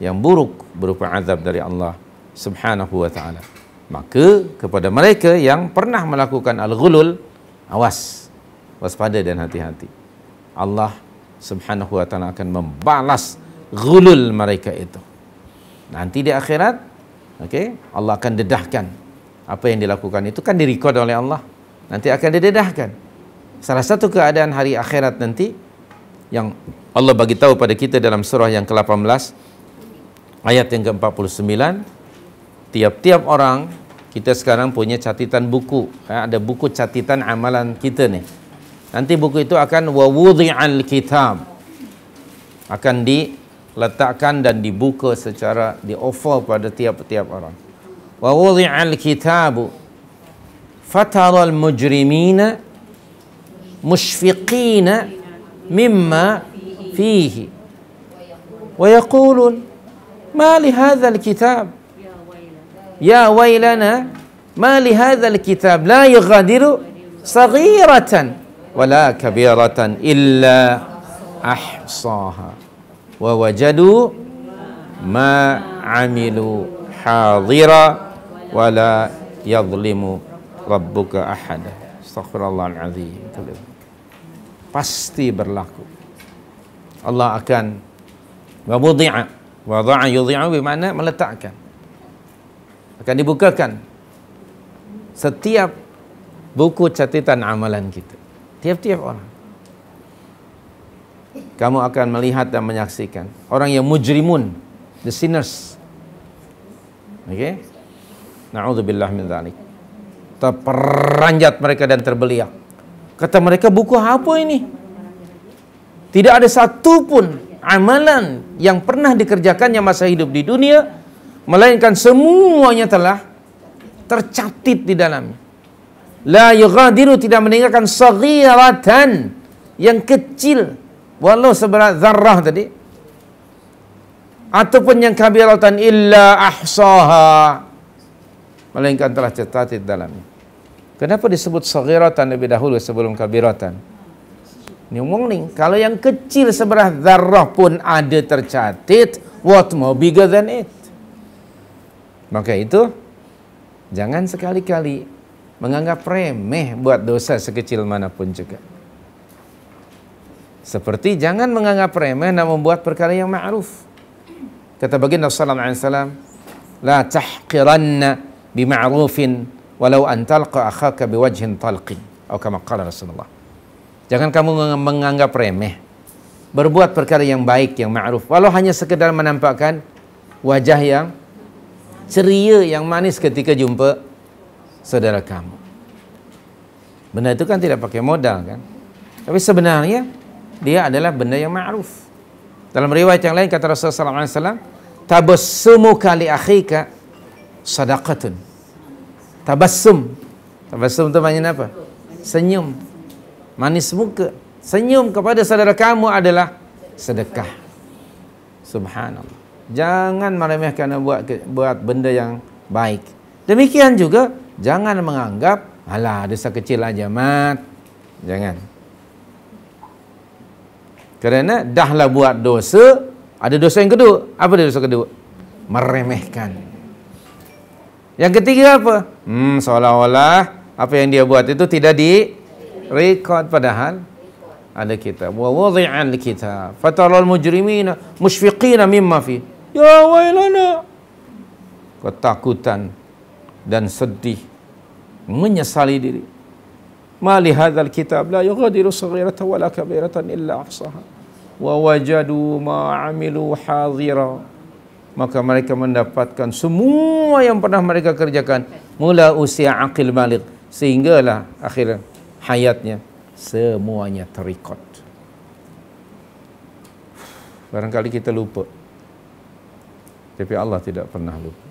yang buruk, berupa azab dari Allah Subhanahu wa taala. Maka kepada mereka yang pernah melakukan al-ghulul, awas, waspada dan hati-hati. Allah Subhanahu wa taala akan membalas ghulul mereka itu. Nanti di akhirat, Allah akan dedahkan apa yang dilakukan itu, kan direkod oleh Allah. Nanti akan didedahkan. Salah satu keadaan hari akhirat nanti yang Allah bagi tahu pada kita dalam surah yang ke-18 ayat yang ke-49, tiap-tiap orang, kita sekarang punya catatan buku, ada buku catatan amalan kita nih. Nanti buku itu akan wawudhi'al kitab, akan diletakkan dan dibuka secara di-offer pada tiap-tiap orang. Wawudhi'al kitabu fataral mujrimina mushfiqina mimma fihi wa yaqulun ma li hadzal kitab ya wailana ma li hadzal kitab la yughadiru saghiratan wala kabiratan illa ahsaha wa wajadu ma amilu hadira wala yadhlimu rabbuka ahada. Astaghfirullahal azim. Pasti berlaku. Allah akan wada'a yudhi'a bermakna meletakkan. Akan dibukakan setiap buku catatan amalan kita. Tiap-tiap orang. Kamu akan melihat dan menyaksikan orang yang mujrimun, the sinners. Na'udzubillah min dzalik. Terperanjat mereka dan terbeliak. Kata mereka, buku apa ini? Tidak ada satu pun amalan yang pernah dikerjakannya masa hidup di dunia, melainkan semuanya telah tercatat di dalamnya. La yughadiru, tidak meninggalkan saghiratan, yang kecil, walau seberat zarrah tadi. ataupun yang kabiratan illa ahsaha, melainkan telah tercatat dalamnya. Kenapa disebut saghiratan lebih dahulu sebelum kabiratan? Ini warning, kalau yang kecil seberah zarrah pun ada tercatat, what more bigger than it? Maka itu jangan sekali-kali menganggap remeh buat dosa sekecil manapun juga. Seperti jangan menganggap remeh nak membuat perkara yang ma'ruf. Kata baginda sallallahu alaihi wasallam, la tahqiranna bima'rufin walau an talqa akhaka biwajhin talqin, atau kama qala Rasulullah. Jangan kamu menganggap remeh berbuat perkara yang baik, yang ma'ruf, walau hanya sekedar menampakkan wajah yang ceria, yang manis ketika jumpa saudara kamu. Benda itu kan tidak pakai modal kan, tapi sebenarnya dia adalah benda yang ma'ruf. Dalam riwayat yang lain kata Rasulullah SAW, tabassumuka li akhika sadaqatun. Tabassum itu maknanya apa? Senyum, manis muka. Senyum kepada saudara kamu adalah sedekah. Subhanallah. Jangan meremehkan buat benda yang baik. Demikian juga jangan menganggap alah dosa kecil aja mat. Jangan. Kerana dahlah buat dosa, ada dosa yang kedua. Apa dia dosa kedua? Meremehkan. Yang ketiga apa? Seolah-olah apa yang dia buat itu tidak direkod, padahal ada kitab. Wa wadhi'al kitab fataral mujrimina mushfiqina mimma fi. Ya wailana. Ketakutan dan sedih, menyesali diri. Ma li hadzal kitab la yughadiru saghiratan wala kabiratan illa ahsaha wa wajadu ma amilu hadira. Maka mereka mendapatkan semua yang pernah mereka kerjakan mula usia aqil baligh, sehinggalah akhir hayatnya semuanya terikot. Barangkali kita lupa, tapi Allah tidak pernah lupa.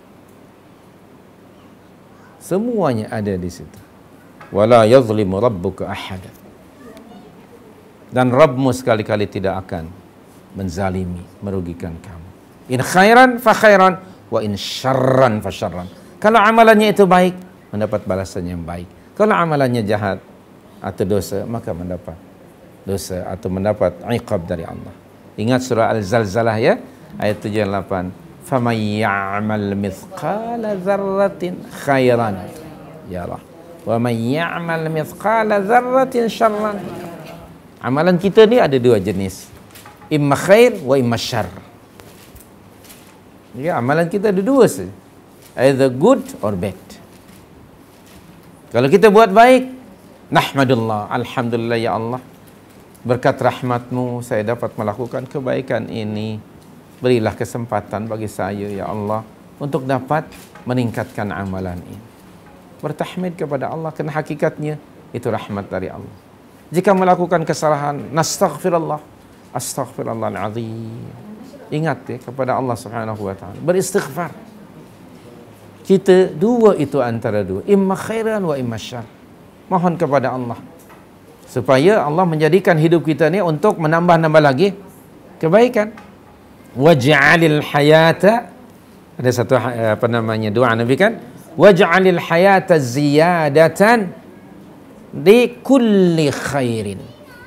Semuanya ada di situ. Wala yazlimu rabbuka ahada. Dan Rabbmu sekali-kali tidak akan menzalimi, merugikan kamu. In khairan fa khairan wa in syarran fa syarran. Kalau amalannya itu baik, mendapat balasan yang baik. Kalau amalannya jahat atau dosa, maka mendapat dosa atau mendapat iqab dari Allah. Ingat surah Al-Zalzalah ya, ayat 78. Faman ya'mal mithqala dzarratin khairan yarah wa man ya'mal mithqala dzarratin syarran. Amalan kita ni ada dua jenis, imma khair wa imma syarr. Ya, amalan kita ada dua saja, either good or bad. Kalau kita buat baik, nahmadullah, alhamdulillah ya Allah, berkat rahmatmu saya dapat melakukan kebaikan ini. Berilah kesempatan bagi saya ya Allah untuk dapat meningkatkan amalan ini. Bertahmid kepada Allah, kerana hakikatnya itu rahmat dari Allah. Jika melakukan kesalahan, nastaghfirullah, astaghfirullahal azim. Ingat ya kepada Allah Subhanahu wa taala, beristighfar. Kita dua itu antara dua, imma khairan wa imma syarr. Mohon kepada Allah supaya Allah menjadikan hidup kita ni untuk menambah-nambah lagi kebaikan. Waj'alil hayata, ada satu doa Nabi kan, waj'alil hayata ziyadatan li kulli khairin.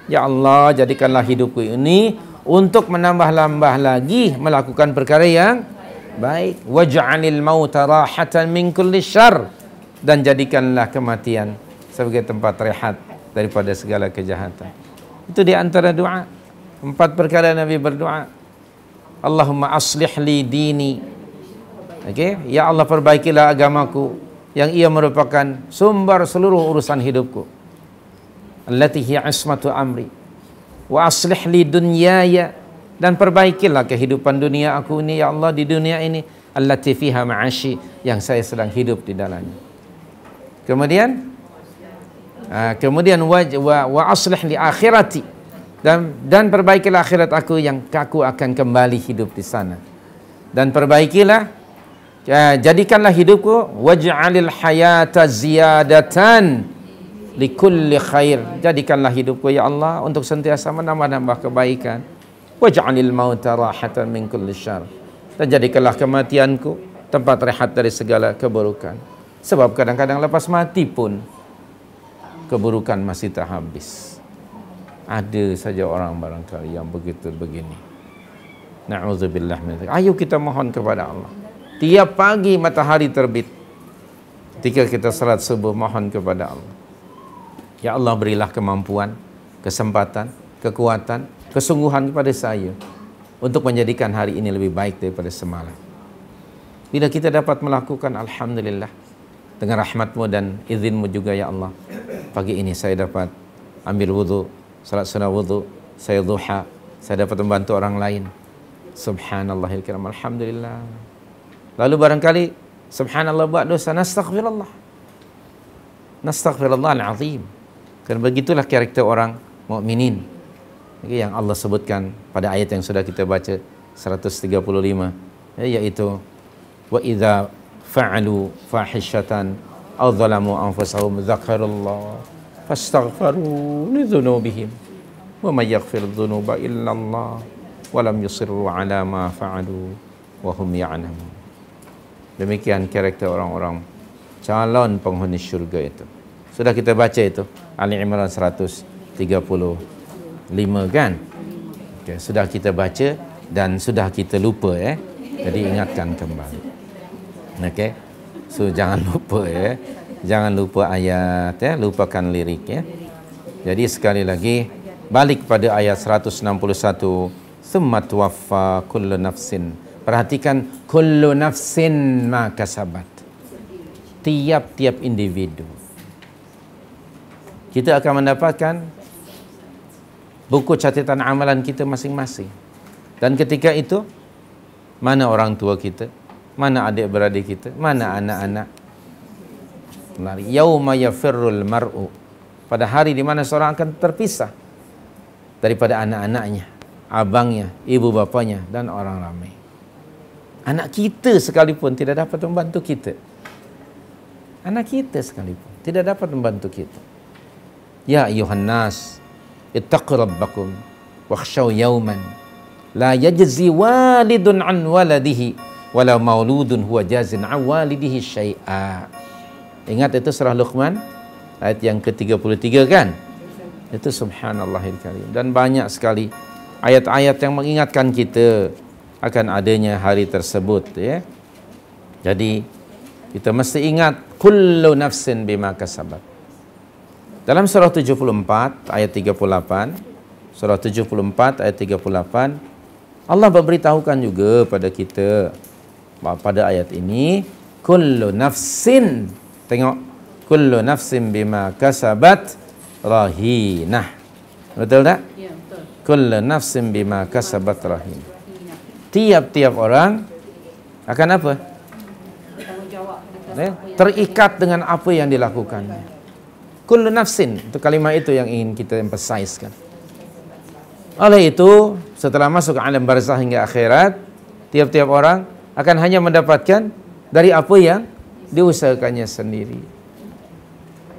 Ya Allah, jadikanlah hidupku ini untuk menambah-nambah lagi melakukan perkara yang baik. Waj'alil mauta rahatan min kulli syarr, dan jadikanlah kematian sebagai tempat rehat daripada segala kejahatan. Itu di antara doa. 4 perkara Nabi berdoa. Allahumma aslih li dini. Okey, ya Allah perbaikilah agamaku yang ia merupakan sumber seluruh urusan hidupku. Allati hiya ismatu amri. Wa aslih li dunyaya, dan perbaikilah kehidupan dunia aku ini ya Allah, di dunia ini. Allati fiha ma'ashi, yang saya sedang hidup di dalamnya. Kemudian wa aslih li akhirati, dan perbaikilah akhirat aku yang aku akan kembali hidup di sana. Dan perbaikilah, jadikanlah hidupku, waj'alil hayata ziyadatan likulli khair, jadikanlah hidupku ya Allah untuk sentiasa menambah-nambah kebaikan. Waj'alil mauta rahatan min kulli syarr, dan jadikanlah kematianku tempat rehat dari segala keburukan. Sebab kadang-kadang lepas mati pun keburukan masih tak habis. Ada saja orang barangkali yang begitu begini. Na'udzubillah min dzalik. Ayo kita mohon kepada Allah. Tiap pagi matahari terbit, ketika kita salat subuh, mohon kepada Allah. Ya Allah, berilah kemampuan, kesempatan, kekuatan, kesungguhan kepada saya untuk menjadikan hari ini lebih baik daripada semalam. Bila kita dapat melakukan, alhamdulillah, dengan rahmat-Mu dan izin-Mu juga ya Allah. Pagi ini saya dapat ambil wudu, salat sunnah wudu, saya duha, saya dapat membantu orang lain. Subhanallahil kiram, alhamdulillah. Lalu barangkali subhanallah buat dosa, nastaghfirullah. Nastaghfirullah al-azim. Karena begitulah karakter orang mukminin yang Allah sebutkan pada ayat yang sudah kita baca 135, yaitu wa idza fa'alu fahishatan aw zalamu anfusahum dzakarullah fastaghfaru li dzunubihim wa may yaghfiru dzunuba illa Allah wa lam yusirru ala ma fa'alu wa hum ya'lamun. Demikian karakter orang-orang calon penghuni syurga itu. Sudah kita baca itu Ali Imran 135 kan? Okay, sudah kita baca dan sudah kita lupa Jadi ingatkan kembali. Okey. So jangan lupa Jangan lupa ayat lupakan lirik Jadi sekali lagi balik pada ayat 161, summa tuwaffa kullu nafsin. Perhatikan kullu nafsin ma kasabat. Tiap-tiap individu kita akan mendapatkan buku catatan amalan kita masing-masing. Dan ketika itu, mana orang tua kita, mana adik-beradik kita, mana anak-anak. Yauma yafirrul mar'u. Pada hari di mana seorang akan terpisah daripada anak-anaknya, abangnya, ibu bapanya, dan orang ramai. Anak kita sekalipun tidak dapat membantu kita. Anak kita sekalipun tidak dapat membantu kita. Ya ayuhan nas, ittaqu rabbakum wakhshaw yawman la yajzi walidun an waladihi wala mauludun huwa jazin an walidihi syai'a. Ingat itu surah Luqman ayat yang ke-33 kan? Itu subhanallahil karim. Dan banyak sekali ayat-ayat yang mengingatkan kita akan adanya hari tersebut Jadi kita mesti ingat kullu nafsin bima kasabat. Dalam surah 74 ayat 38, surah 74 ayat 38, Allah memberitahukan juga pada kita pada ayat ini kullu nafsin, tengok, kullu nafsin bima kasabat rahinah. Betul tak? Ya, betul. Kullu nafsin bima kasabat rahinah. Tiap-tiap orang akan apa? Terikat dengan apa yang dilakukannya. Kullu nafsin, itu kalimat itu yang ingin kita emphasizekan. Oleh itu, setelah masuk ke alam barzakh hingga akhirat, tiap-tiap orang akan hanya mendapatkan dari apa yang diusahakannya sendiri.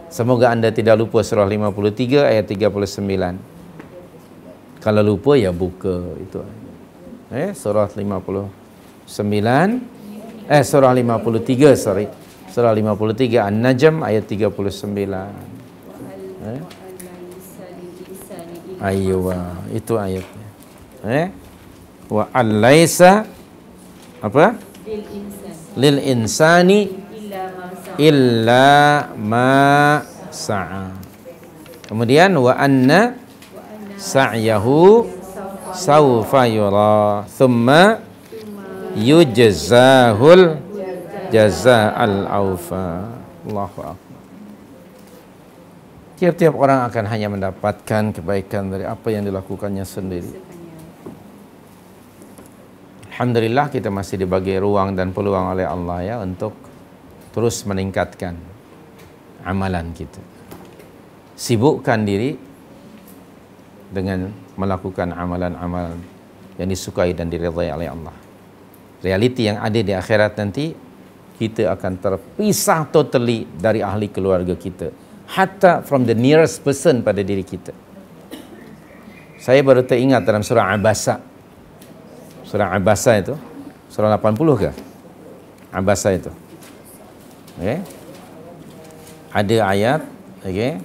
Semoga anda tidak lupa surah 53 ayat 39. Kalau lupa ya buka itu. Surah 59 surah 53 surah 53 An-Najm ayat 39. Aywa, itu ayatnya. Wa alaisa apa? Lil insani illa ma sa'a. Kemudian wa anna sa'yahu sawfa yura thumma yujzahul jazaa'al awfa. Allahu akbar. Tiap-tiap orang akan hanya mendapatkan kebaikan dari apa yang dilakukannya sendiri. Alhamdulillah kita masih dibagi ruang dan peluang oleh Allah untuk terus meningkatkan amalan kita. Sibukkan diri dengan melakukan amalan-amalan yang disukai dan diridhai oleh Allah. Realiti yang ada di akhirat nanti, kita akan terpisah totally dari ahli keluarga kita. Hatta from the nearest person pada diri kita. Saya baru teringat dalam surah Abasa. Surah Abasa itu Surah 80 ke? Abasa itu. Okey. Ada ayat, okey.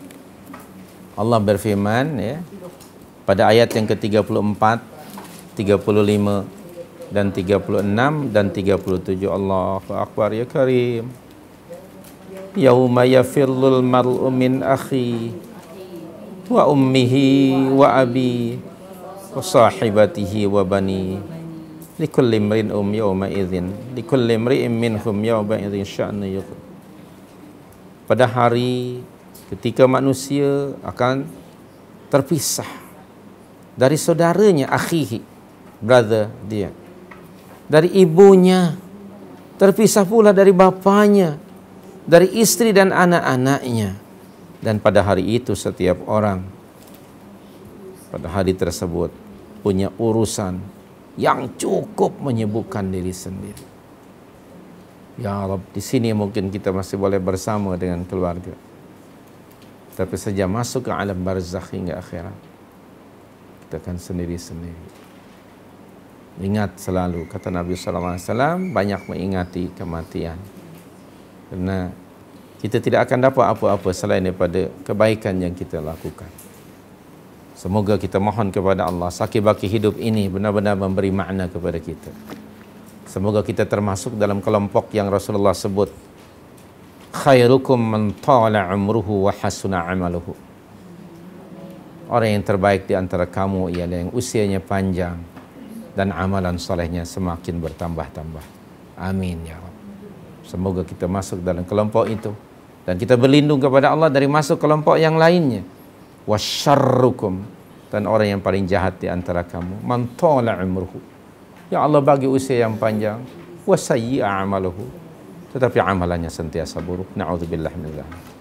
Allah berfirman ya, pada ayat yang ke-34, 35 dan 36 dan 37. Allahu akbar ya karim. Yauma yafirrul mar'u min akhi wa ummihi wa abi wa sahibatihi wa bani likulli imrin yawma idzin likulli imrin minhum yawma idzin sya'nu yughni. Pada hari ketika manusia akan terpisah dari saudaranya, akhihi, brother dia, dari ibunya, terpisah pula dari bapanya, dari istri dan anak-anaknya. Dan pada hari itu setiap orang pada hari tersebut punya urusan yang cukup menyibukkan diri sendiri. Ya Rabb, di sini mungkin kita masih boleh bersama dengan keluarga, tapi sejak masuk ke alam barzakh hingga akhirat, kita akan sendiri-sendiri. Ingat selalu, kata Nabi SAW, banyak mengingati kematian. Karena kita tidak akan dapat apa-apa selain daripada kebaikan yang kita lakukan. Semoga kita mohon kepada Allah, sakit-baki hidup ini benar-benar memberi makna kepada kita. Semoga kita termasuk dalam kelompok yang Rasulullah sebut, khairukum man tala umruhu wa hasuna amaluhu. Orang yang terbaik di antara kamu ialah yang usianya panjang dan amalan solehnya semakin bertambah-tambah. Amin ya Rabb. Semoga kita masuk dalam kelompok itu dan kita berlindung kepada Allah dari masuk kelompok yang lainnya. Wasyarrukum, dan orang yang paling jahat di antara kamu, man tala umruhu, ya Allah bagi usia yang panjang, wa sayyi'a amaluhu, tetapi amalannya sentiasa buruk. Na'udzubillah min dzalik.